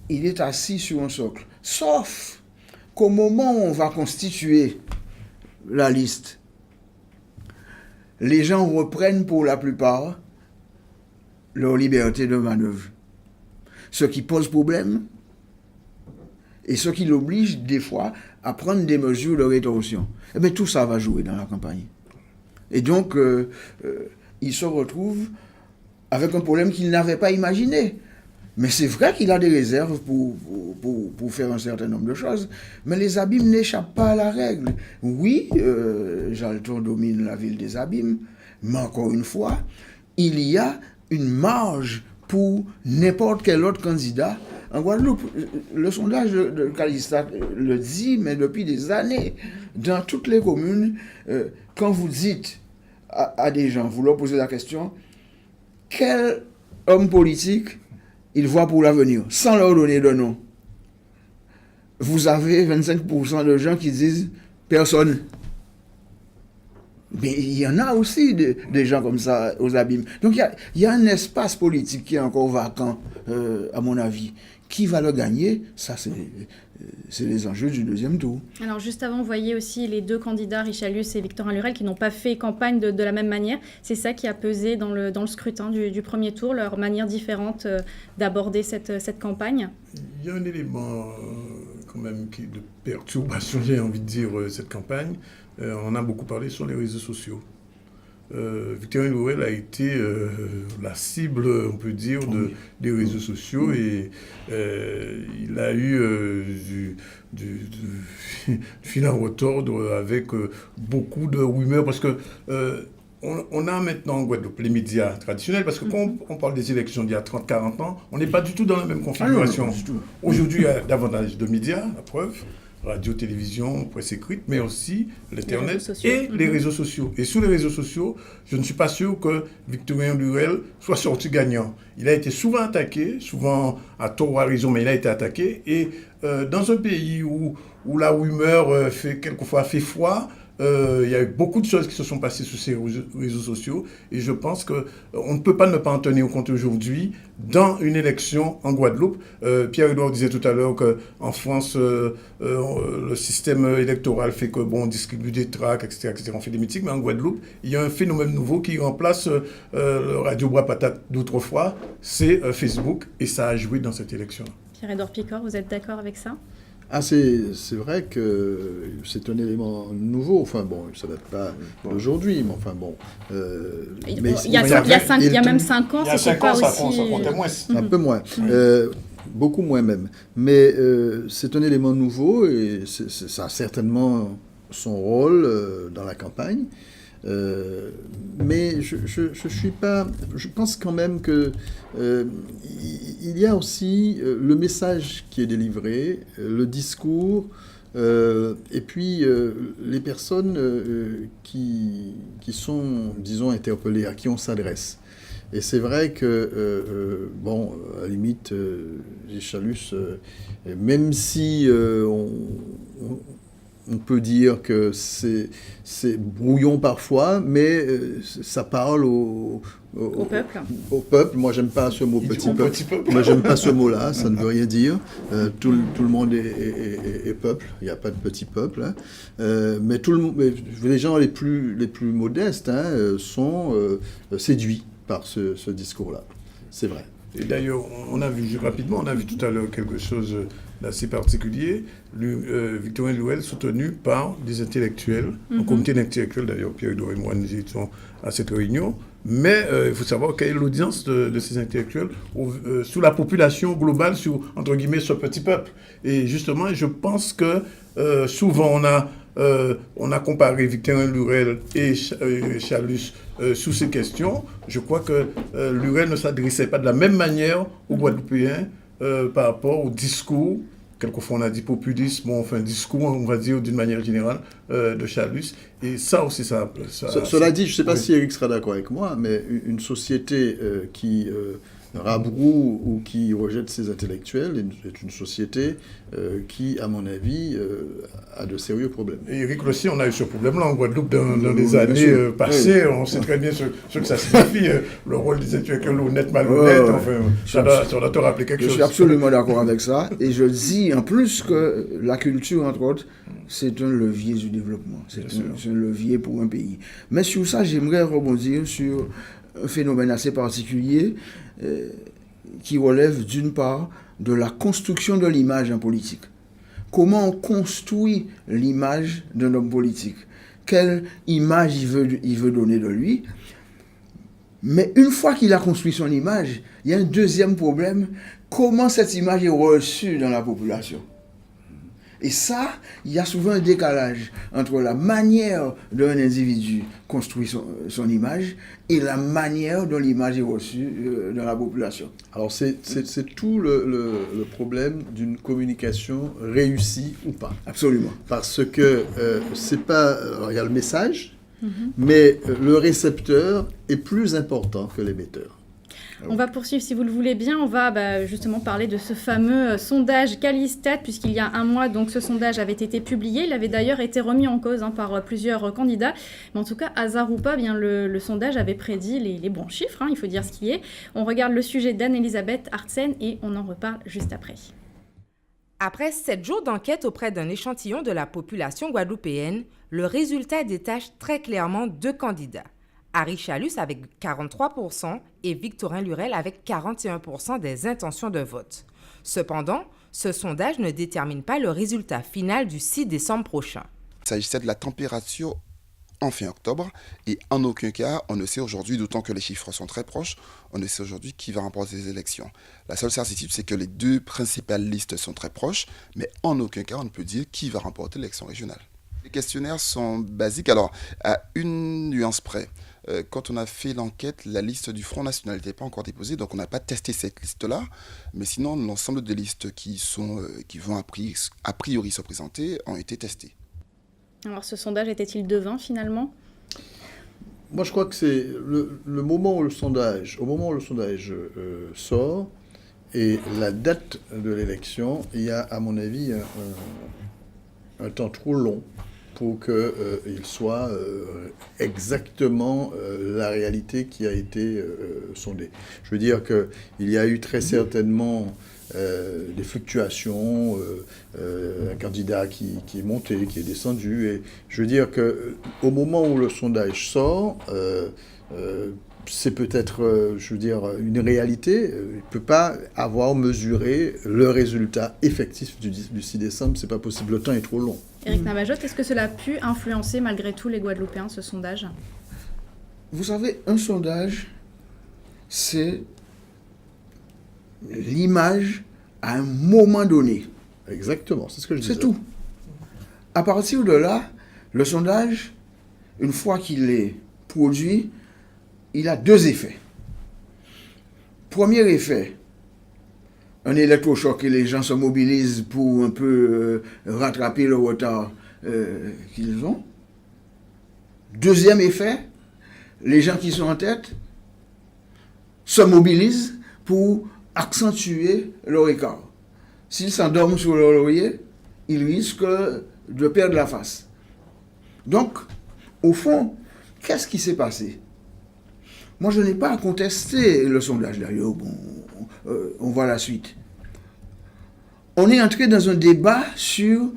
il est assis sur un socle. Sauf qu'au moment où on va constituer la liste, les gens reprennent pour la plupart leur liberté de manœuvre. Ce qui pose problème et ce qui l'oblige des fois à prendre des mesures de rétorsion. Eh bien, tout ça va jouer dans la campagne. Et donc, il se retrouve avec un problème qu'il n'avait pas imaginé. Mais c'est vrai qu'il a des réserves pour faire un certain nombre de choses. Mais les Abîmes n'échappent pas à la règle. Oui, Jalton domine la ville des Abîmes, mais encore une fois, il y a une marge pour n'importe quel autre candidat. En Guadeloupe, le sondage de Calistat le dit, mais depuis des années, dans toutes les communes, quand vous dites à des gens, vous leur posez la question, quel homme politique ils voient pour l'avenir, sans leur donner de nom, vous avez 25% de gens qui disent personne. Mais il y en a aussi des gens comme ça aux Abîmes. Donc il y a un espace politique qui est encore vacant, à mon avis. Qui va le gagner? Ça, c'est les enjeux du deuxième tour. Alors juste avant, vous voyez aussi les 2 candidats, Richalus et Victorin Lurel, qui n'ont pas fait campagne de la même manière. C'est ça qui a pesé dans le scrutin du premier tour, leur manière différente d'aborder cette campagne. Il y a un élément quand même de perturbation, j'ai envie de dire, cette campagne. On a beaucoup parlé sur les réseaux sociaux. Victorin Lurel a été la cible, on peut dire, des réseaux sociaux et il a eu du fil à retordre avec beaucoup de rumeurs parce que on a maintenant en Guadeloupe les médias traditionnels parce que quand on parle des élections d'il y a 30-40 ans, on n'est pas du tout dans la même configuration. Aujourd'hui, il y a davantage de médias, la preuve. Radio, télévision, presse écrite, mais aussi l'Internet et les réseaux sociaux. Et sur les réseaux sociaux, je ne suis pas sûr que Victorin Lurel soit sorti gagnant. Il a été souvent attaqué, souvent à tort ou à raison, mais il a été attaqué. Et dans un pays où la rumeur quelquefois fait foi, il y a eu beaucoup de choses qui se sont passées sur ces réseaux sociaux et je pense qu'on ne peut pas ne pas en tenir compte aujourd'hui dans une élection en Guadeloupe. Pierre-Edouard disait tout à l'heure qu'en France, le système électoral fait on distribue des tracts, etc., on fait des meetings, mais en Guadeloupe, il y a un phénomène nouveau qui remplace le Radio Bras Patate d'autrefois, c'est Facebook, et ça a joué dans cette élection. Pierre-Edouard Picard, vous êtes d'accord avec ça ? C'est vrai que c'est un élément nouveau. Enfin bon, ça date pas d'aujourd'hui, mais enfin bon. Il y a même 5 ans, c'était pas aussi... Ça comptait moins. Un peu moins. Beaucoup moins même. Mais c'est un élément nouveau et ça a certainement son rôle dans la campagne. Mais je suis pas. Je pense quand même que il y a aussi le message qui est délivré, le discours, et puis les personnes qui sont, disons, interpellées, à qui on s'adresse. Et c'est vrai que, à la limite, Richalus, même si on peut dire que c'est brouillon parfois, mais ça parle au peuple. Au peuple. Moi, j'aime pas ce mot petit peuple. Moi, j'aime pas ce mot-là. Ça ne veut rien dire. Tout le monde est peuple. Il n'y a pas de petit peuple. Hein. Mais les gens les plus modestes sont séduits par ce discours-là. C'est vrai. Et d'ailleurs, on a vu tout à l'heure quelque chose d'assez particulier. Victorien Louel soutenu par des intellectuels, un comité d'intellectuels d'ailleurs, Pierre-Edouard et moi nous étions à cette réunion, mais il faut savoir quelle est l'audience de ces intellectuels sous la population globale, sur, entre guillemets, ce petit peuple. Et justement, je pense que souvent on a comparé Victorien Lurel et Chalus sous ces questions. Je crois que Lurel ne s'adressait pas de la même manière aux Guadeloupéens par rapport au discours, quelquefois on a dit populisme, discours, on va dire d'une manière générale, de Chalus. Et ça aussi, Cela dit, je ne sais pas si Eric sera d'accord avec moi, mais une société qui rabroue ou qui rejette ses intellectuels est une société qui, à mon avis, a de sérieux problèmes. Et Eric aussi, on a eu ce problème-là en Guadeloupe dans les années passées. Oui. On sait très bien ce que ça signifie, le rôle des intellectuels honnêtes, malhonnêtes. Ça doit te rappeler quelque chose. Je suis absolument d'accord avec ça. Et je dis en plus que la culture, entre autres, c'est un levier du développement. C'est un levier pour un pays. Mais sur ça, j'aimerais rebondir sur un phénomène assez particulier qui relève d'une part de la construction de l'image en politique. Comment on construit l'image d'un homme politique? Quelle image il veut donner de lui? Mais une fois qu'il a construit son image, il y a un deuxième problème. Comment cette image est reçue dans la population? Et ça, il y a souvent un décalage entre la manière dont un individu construit son image et la manière dont l'image est reçue dans la population. Alors c'est tout le problème d'une communication réussie ou pas. Absolument. Parce que c'est pas... Alors, il y a le message, mais le récepteur est plus important que l'émetteur. On va poursuivre, si vous le voulez bien. On va justement parler de ce fameux sondage Calistat, puisqu'il y a un mois, donc, ce sondage avait été publié. Il avait d'ailleurs été remis en cause par plusieurs candidats. Mais en tout cas, hasard ou pas, le sondage avait prédit les bons chiffres. Il faut dire ce qui est. On regarde le sujet d'Anne-Elisabeth Artsen et on en reparle juste après. Après 7 jours d'enquête auprès d'un échantillon de la population guadeloupéenne, le résultat détache très clairement 2 candidats. Harry Chalus avec 43% et Victorien Lurel avec 41% des intentions de vote. Cependant, ce sondage ne détermine pas le résultat final du 6 décembre prochain. Il s'agissait de la température en fin octobre et en aucun cas, on ne sait aujourd'hui, d'autant que les chiffres sont très proches, on ne sait aujourd'hui qui va remporter les élections. La seule certitude, c'est que les 2 principales listes sont très proches, mais en aucun cas, on ne peut dire qui va remporter l'élection régionale. Les questionnaires sont basiques, alors à une nuance près. Quand on a fait l'enquête, la liste du Front National n'était pas encore déposée, donc on n'a pas testé cette liste-là. Mais sinon, l'ensemble des listes qui vont a priori se présenter ont été testées. Alors, ce sondage était-il devin, finalement ? Moi, je crois que c'est le moment où le sondage sort et la date de l'élection, il y a, à mon avis, un temps trop long pour qu'il soit exactement la réalité qui a été sondée. Je veux dire qu'il y a eu très certainement des fluctuations, un candidat qui est monté, qui est descendu. Et je veux dire qu'au moment où le sondage sort, c'est peut-être, je veux dire, une réalité. Il ne peut pas avoir mesuré le résultat effectif du 6 décembre. Ce n'est pas possible. Le temps est trop long. Éric Navajotte, est-ce que cela a pu influencer malgré tout les Guadeloupéens, ce sondage? Vous savez, un sondage, c'est l'image à un moment donné. Exactement, c'est ce que je disais. C'est tout. À partir de là, le sondage, une fois qu'il est produit, il a deux effets. Premier effet, un électrochoc et les gens se mobilisent pour un peu rattraper le retard qu'ils ont. Deuxième effet, les gens qui sont en tête se mobilisent pour accentuer leur écart. S'ils s'endorment sur leur laurier, ils risquent de perdre la face. Donc, au fond, qu'est-ce qui s'est passé? Moi, je n'ai pas à contester le sondage d'ailleurs. Bon, on voit la suite. On est entré dans un débat sur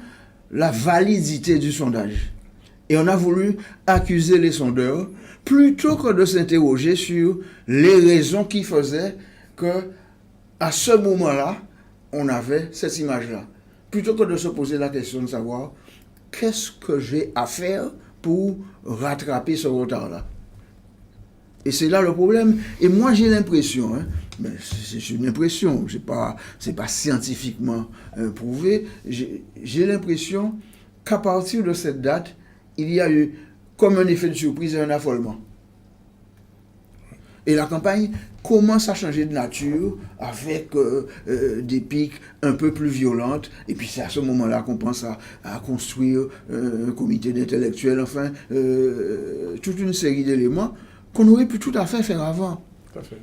la validité du sondage. Et on a voulu accuser les sondeurs plutôt que de s'interroger sur les raisons qui faisaient que, à ce moment-là, on avait cette image-là. Plutôt que de se poser la question de savoir qu'est-ce que j'ai à faire pour rattraper ce retard-là. Et c'est là le problème. Et moi, j'ai l'impression, mais c'est une impression, c'est pas scientifiquement prouvé, j'ai l'impression qu'à partir de cette date, il y a eu comme un effet de surprise et un affolement. Et la campagne commence à changer de nature avec des pics un peu plus violentes. Et puis c'est à ce moment-là qu'on pense à construire un comité d'intellectuels, enfin, toute une série d'éléments qu'on aurait pu tout à fait faire avant. Tout à fait.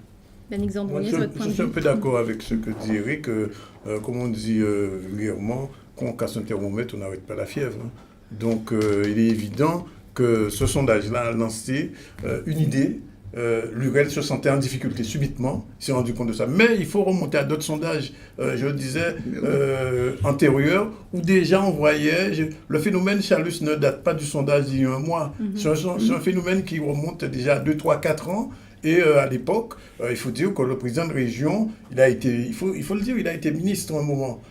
Yannick Zandroni, votre point de vue? Je suis un peu d'accord avec ce que dit Eric. Comme on dit régulièrement, quand on casse un thermomètre, on n'arrête pas la fièvre. Donc il est évident que ce sondage-là a lancé une idée. L'URL se sentait en difficulté subitement, il s'est rendu compte de ça. Mais il faut remonter à d'autres sondages, je le disais, antérieurs, où déjà on voyait, le phénomène Chalus ne date pas du sondage d'il y a un mois. C'est un phénomène qui remonte déjà à 2, 3, 4 ans. Et à l'époque, il faut dire que le président de région, il a été, il faut le dire, il a été ministre à un moment.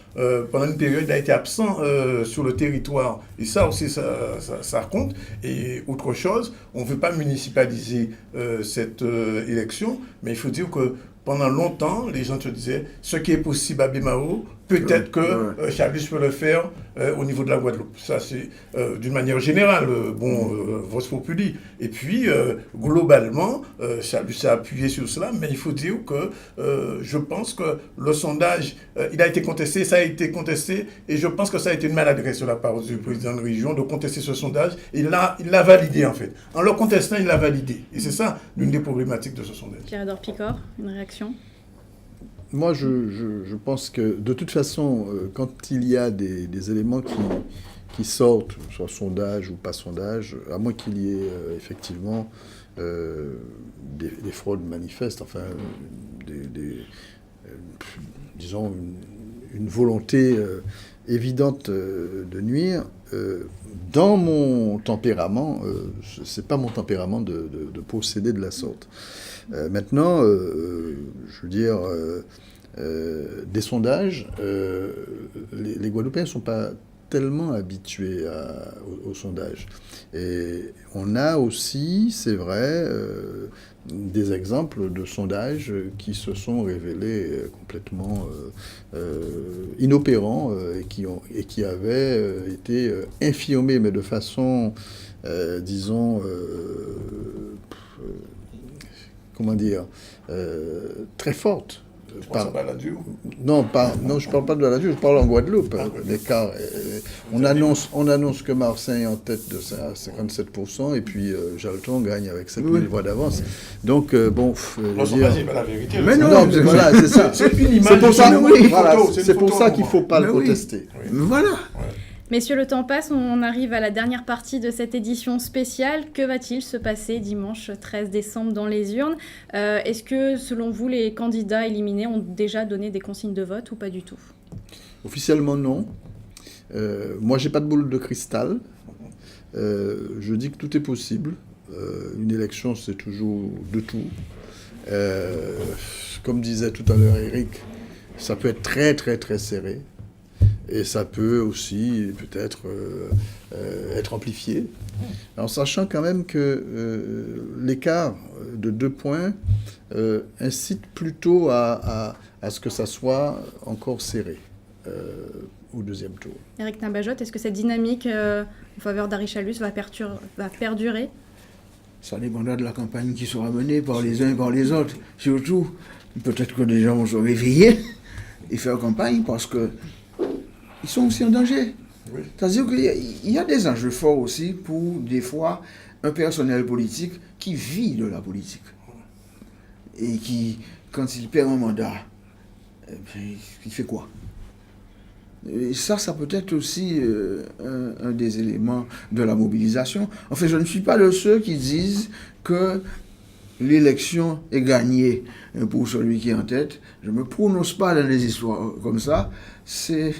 Pendant une période, il a été absent sur le territoire. Et ça aussi, ça compte. Et autre chose, on ne veut pas municipaliser cette élection, mais il faut dire que pendant longtemps, les gens se disaient, ce qui est possible à Bemao, peut-être que Chalus peut le faire au niveau de la Guadeloupe. Ça, c'est d'une manière générale, Vox Populi. Et puis, globalement, Chalus a appuyé sur cela, mais il faut dire que je pense que le sondage, il a été contesté, ça a été contesté, et je pense que ça a été une maladresse de la part du président de région de contester ce sondage. Il l'a validé, en fait. En le contestant, il l'a validé. Et c'est ça l'une des problématiques de ce sondage. Pierre-Edouard Picard, une réaction? Moi, je pense que, de toute façon, quand il y a des éléments qui sortent, soit sondage ou pas sondage, à moins qu'il y ait effectivement des fraudes manifestes, enfin, disons, une volonté évidente de nuire, dans mon tempérament, c'est pas mon tempérament de procéder de la sorte. Maintenant, je veux dire, des sondages, les Guadeloupéens ne sont pas tellement habitués aux sondages. Et on a aussi, c'est vrai, des exemples de sondages qui se sont révélés complètement inopérants et qui avaient été infirmés, mais de façon, disons, comment dire, très forte. Non, je ne parle pas de la Balladur, je parle en Guadeloupe. Car on annonce que Marseille est en tête de ça à 57%, et puis Jalton gagne avec 7000 voix d'avance. Donc, bon... c'est pas la vérité. Mais non, voilà, c'est ça. C'est une image. C'est pour ça qu'il ne faut pas le contester. Voilà. Messieurs, le temps passe, on arrive à la dernière partie de cette édition spéciale. Que va-t-il se passer dimanche 13 décembre dans les urnes ? Est-ce que, selon vous, les candidats éliminés ont déjà donné des consignes de vote ou pas du tout ? Officiellement, non. Moi, j'ai pas de boule de cristal. Je dis que tout est possible. Une élection, c'est toujours de tout. Comme disait tout à l'heure Eric, ça peut être très, très, très serré. Et ça peut aussi peut-être être amplifié. En sachant quand même que l'écart de 2 points incite plutôt à ce que ça soit encore serré au deuxième tour. Eric Nabajot, est-ce que cette dynamique en faveur d'Arichalus va perdurer ? Ça dépendra de la campagne qui sera menée par les uns et par les autres. Surtout, peut-être que des gens vont se réveiller et faire campagne parce que ils sont aussi en danger. Oui. C'est-à-dire qu'il y a des enjeux forts aussi pour, des fois, un personnel politique qui vit de la politique. Et qui, quand il perd un mandat, il fait quoi ? Et ça peut être aussi un des éléments de la mobilisation. En fait, je ne suis pas de ceux qui disent que l'élection est gagnée pour celui qui est en tête. Je ne me prononce pas dans des histoires comme ça. C'est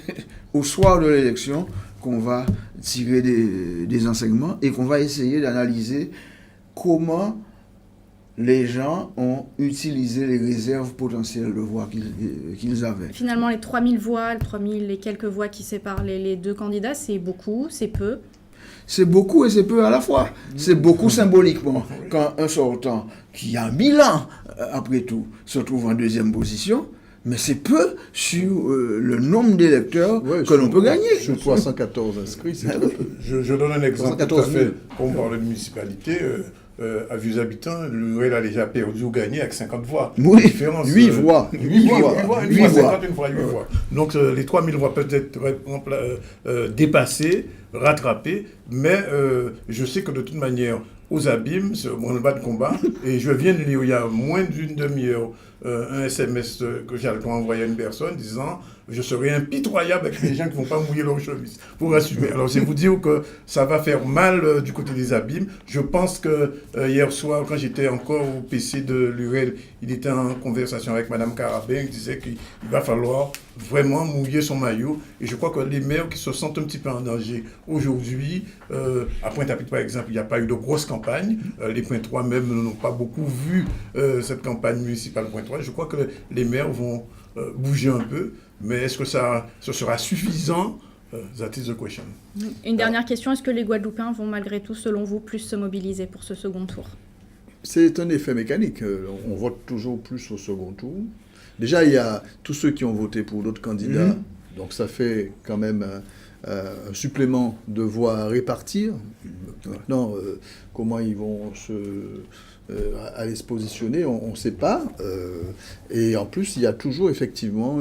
au soir de l'élection qu'on va tirer des enseignements et qu'on va essayer d'analyser comment les gens ont utilisé les réserves potentielles de voix qu'ils avaient. Finalement, les 3000 voix, 3000 et quelques voix qui séparent les deux candidats, c'est beaucoup, c'est peu. C'est beaucoup et c'est peu à la fois. C'est beaucoup symboliquement. Quand un sortant qui a 1000 ans, après tout, se trouve en deuxième position, mais c'est peu sur le nombre d'électeurs que l'on peut gagner. Sur 314 inscrits, c'est peu. Je donne un exemple tout à fait, on parle de municipalité. À vieux habitants, l'URL a déjà perdu ou gagné avec 50 voix. Oui, 8 voix. 8 voix. Une fois 8 voix. Donc les 3000 voix peuvent être dépassées, rattrapées, mais je sais que de toute manière, aux abîmes, c'est mon bas de combat, et je viens de lire il y a moins d'une demi-heure un SMS que j'ai envoyé à une personne disant je serai impitoyable avec les gens qui ne vont pas mouiller leur chemise, pour assumer. Alors c'est vous dire que ça va faire mal du côté des abîmes. Je pense que hier soir, quand j'étais encore au PC de l'URL, il était en conversation avec Mme Carabin, il disait qu'il va falloir vraiment mouiller son maillot. Et je crois que les maires qui se sentent un petit peu en danger aujourd'hui, à Pointe-à-Pitre par exemple, il n'y a pas eu de grosse campagne. Les Pointois même n'ont pas beaucoup vu cette campagne municipale Pointois. Je crois que les maires vont bouger un peu. Mais est-ce que ce sera suffisant? That is the question. Une dernière question, est-ce que les Guadeloupéens vont malgré tout, selon vous, plus se mobiliser pour ce second tour? C'est un effet mécanique. On vote toujours plus au second tour. Déjà, il y a tous ceux qui ont voté pour d'autres candidats. Donc ça fait quand même un supplément de voix à répartir. Maintenant, comment ils vont aller se positionner, on ne sait pas. Et en plus, il y a toujours effectivement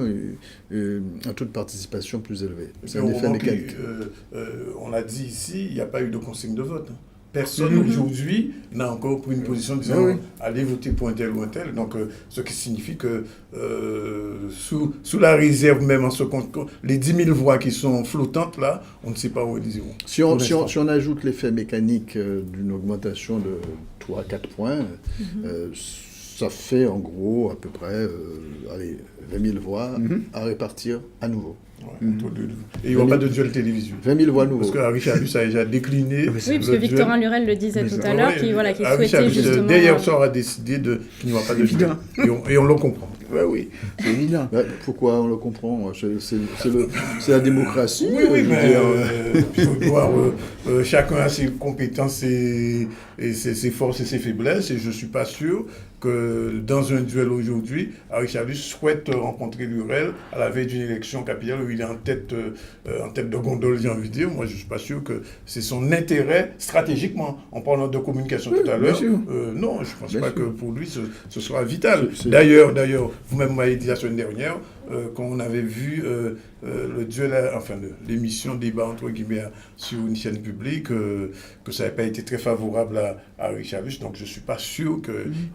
un taux de participation plus élevé. C'est un effet mécanique. On a dit ici, il n'y a pas eu de consigne de vote. Personne aujourd'hui n'a encore pris une position disant allez voter pour un tel ou un tel. Donc, ce qui signifie que sous la réserve même, en ce compte, les 10 000 voix qui sont flottantes là, on ne sait pas où elles iront. Si on ajoute l'effet mécanique d'une augmentation de 3 à 4 points, ça fait en gros à peu près 20 000 voix à répartir à nouveau. Et il n'y aura pas de duel télévisuel. 20 000 voix nouveaux. Parce que Arichalus a déjà décliné. Oui, parce que Victorin Lurel le disait tout à l'heure, qu'il souhaitait justement... D'ailleurs, ça aura décidé qu'il n'y aura pas de duel. Et on le comprend. Oui, c'est évident. Pourquoi on le comprend? C'est la démocratie. Oui, mais il faut voir, chacun a ses compétences et ses forces et ses faiblesses. Et je ne suis pas sûr que dans un duel aujourd'hui, Arichalus souhaite rencontrer Lurel à la veille d'une élection capitale où il est en tête de gondole, j'ai envie de dire. Moi, je ne suis pas sûr que c'est son intérêt stratégiquement. En parlant de communication tout à l'heure, non, je ne pense pas que pour lui, ce sera vital. D'ailleurs, vous-même m'avez dit la semaine dernière, quand on avait vu le duel, l'émission débat entre guillemets sur une chaîne publique, que ça n'avait pas été très favorable à Richard Luce. Donc je ne suis pas sûr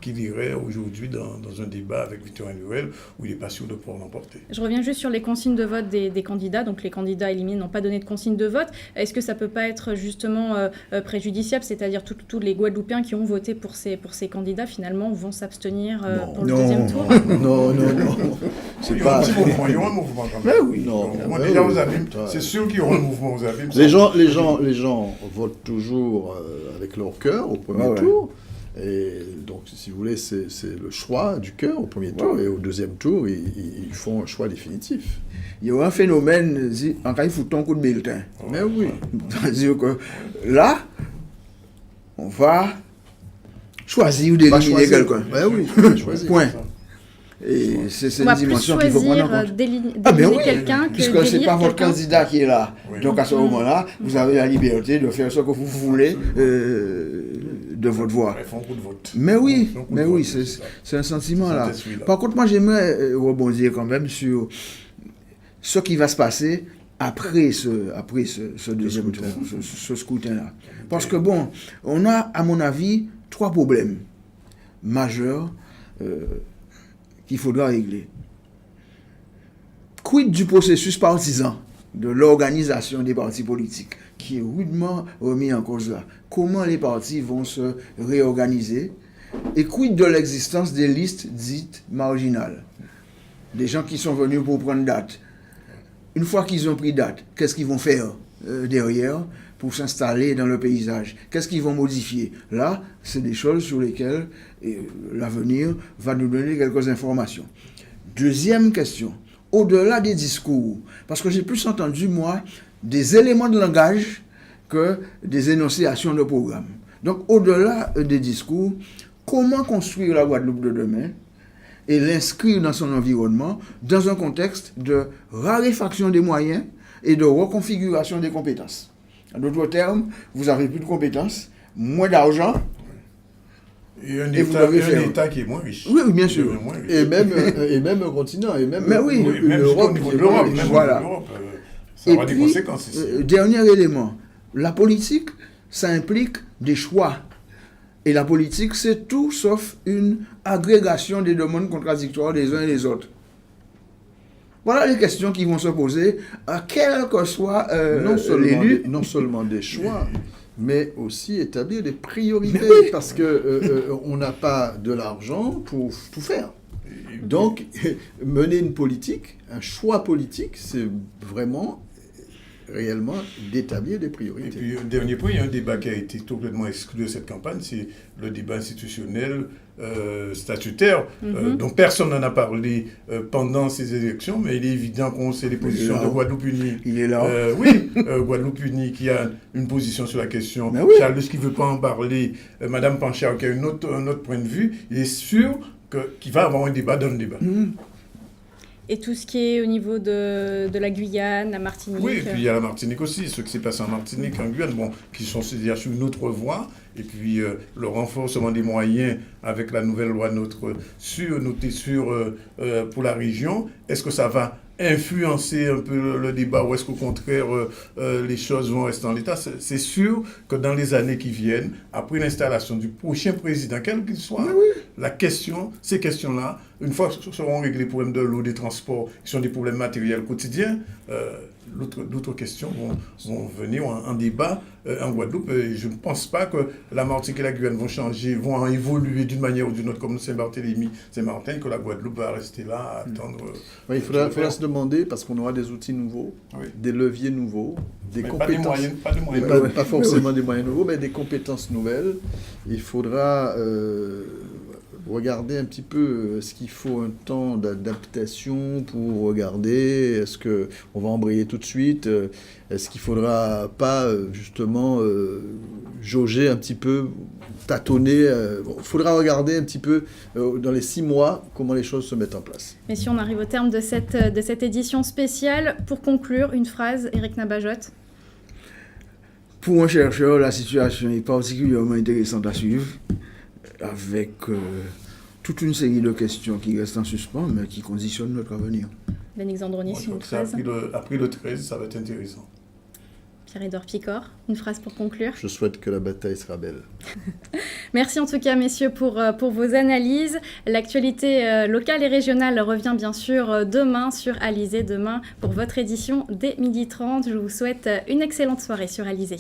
qu'il irait aujourd'hui dans un débat avec Victorien Lurel où il n'est pas sûr de pouvoir l'emporter. Je reviens juste sur les consignes de vote des candidats. Donc les candidats éliminés n'ont pas donné de consignes de vote. Est-ce que ça ne peut pas être justement préjudiciable, c'est-à-dire tous les Guadeloupéens qui ont voté pour ces candidats finalement vont s'abstenir pour le deuxième tour? Non. C'est pas... Il y aura un mouvement quand même. Mais oui, Déjà aux abîmes, c'est sûr qu'il y aura un mouvement aux abîmes. Les gens votent toujours avec leur cœur au premier tour. Et donc, si vous voulez, c'est le choix du cœur au premier tour. Et au deuxième tour, ils font un choix définitif. Il y a un phénomène, en cas il faut ton coup de bulletin. Mais oui. C'est-à-dire que là, on va choisir ou d'éliminer quelqu'un. Ben oui, choisir. Point. Et c'est une dimension qu'il faut prendre en compte. D'éliminer quelqu'un que puisque ce n'est pas votre candidat qui est là. Donc à ce moment-là, vous avez la liberté de faire ce que vous voulez de votre voix. Mais oui, c'est un sentiment là. Par contre, moi j'aimerais rebondir quand même sur ce qui va se passer après ce deuxième tour, ce scrutin-là. Parce que bon, on a, à mon avis, 3 problèmes majeurs qu'il faudra régler. Quid du processus partisan, de l'organisation des partis politiques, qui est rudement remis en cause là? Comment les partis vont se réorganiser? Et quid de l'existence des listes dites marginales? Des gens qui sont venus pour prendre date. Une fois qu'ils ont pris date, qu'est-ce qu'ils vont faire derrière pour s'installer dans le paysage? Qu'est-ce qu'ils vont modifier? Là, c'est des choses sur lesquelles l'avenir va nous donner quelques informations. Deuxième question, au-delà des discours, parce que j'ai plus entendu, moi, des éléments de langage que des énonciations de programme. Donc, au-delà des discours, comment construire la Guadeloupe de demain et l'inscrire dans son environnement dans un contexte de raréfaction des moyens et de reconfiguration des compétences? En d'autres termes, vous n'avez plus de compétences, moins d'argent. Et un État qui est moins riche. Oui, bien sûr. Et même un continent, et même l'Europe. Voilà. Ça aura des conséquences ici. Dernier élément, la politique, ça implique des choix. Et la politique, c'est tout sauf une agrégation des demandes contradictoires des uns et des autres. Voilà les questions qui vont se poser, quel que soit l'élu. Non seulement des choix, mais aussi établir des priorités, parce qu'on n'a pas de l'argent pour tout faire. Donc, mener une politique, un choix politique, c'est vraiment réellement d'établir des priorités. Et puis, un dernier point, il y a un débat qui a été complètement exclu de cette campagne, c'est le débat institutionnel statutaire, dont personne n'en a parlé pendant ces élections, mais il est évident qu'on sait les positions de Guadeloupe Unie. Il est là. Guadeloupe Unie qui a une position sur la question. Charles qui ne veut pas en parler. Madame Panchard qui a un autre point de vue. Il est sûr qu'il va avoir un débat dans le débat. Et tout ce qui est au niveau de la Guyane, la Martinique. Oui, et puis il y a la Martinique aussi, ce qui s'est passé en Martinique, en Guyane, qui sont c'est-à-dire sur une autre voie. Et puis le renforcement des moyens avec la nouvelle loi notée pour la région. Est-ce que ça va influencer un peu le débat ou est-ce qu'au contraire les choses vont rester en l'état? C'est sûr que dans les années qui viennent, après l'installation du prochain président, quel qu'il soit, ces questions-là, une fois que seront réglés les problèmes de l'eau, des transports, qui sont des problèmes matériels quotidiens, d'autres questions vont venir en débat en Guadeloupe. Et je ne pense pas que la Martinique et la Guyane vont évoluer d'une manière ou d'une autre comme Saint-Barthélemy, Saint-Martin, que la Guadeloupe va rester là à attendre. Il faudra se demander, parce qu'on aura des outils nouveaux, des leviers nouveaux, des compétences. Pas forcément des moyens nouveaux, mais des compétences nouvelles. Il faudra regarder un petit peu, est-ce qu'il faut un temps d'adaptation pour regarder, est-ce qu'on va embrayer tout de suite, est-ce qu'il ne faudra pas justement jauger un petit peu, tâtonner, il faudra regarder un petit peu dans les 6 mois comment les choses se mettent en place. Mais si on arrive au terme de cette édition spéciale, pour conclure, une phrase, Éric Nabajotte. Pour un chercheur, la situation est particulièrement intéressante à suivre, avec toute une série de questions qui restent en suspens, mais qui conditionnent notre avenir. Yannick Zandronis, une phrase. Après le 13, ça va être intéressant. Pierre-Édouard Picor, une phrase pour conclure. Je souhaite que la bataille sera belle. Merci en tout cas, messieurs, pour vos analyses. L'actualité locale et régionale revient bien sûr demain sur Alizé, demain pour votre édition dès 12h30. Je vous souhaite une excellente soirée sur Alizé.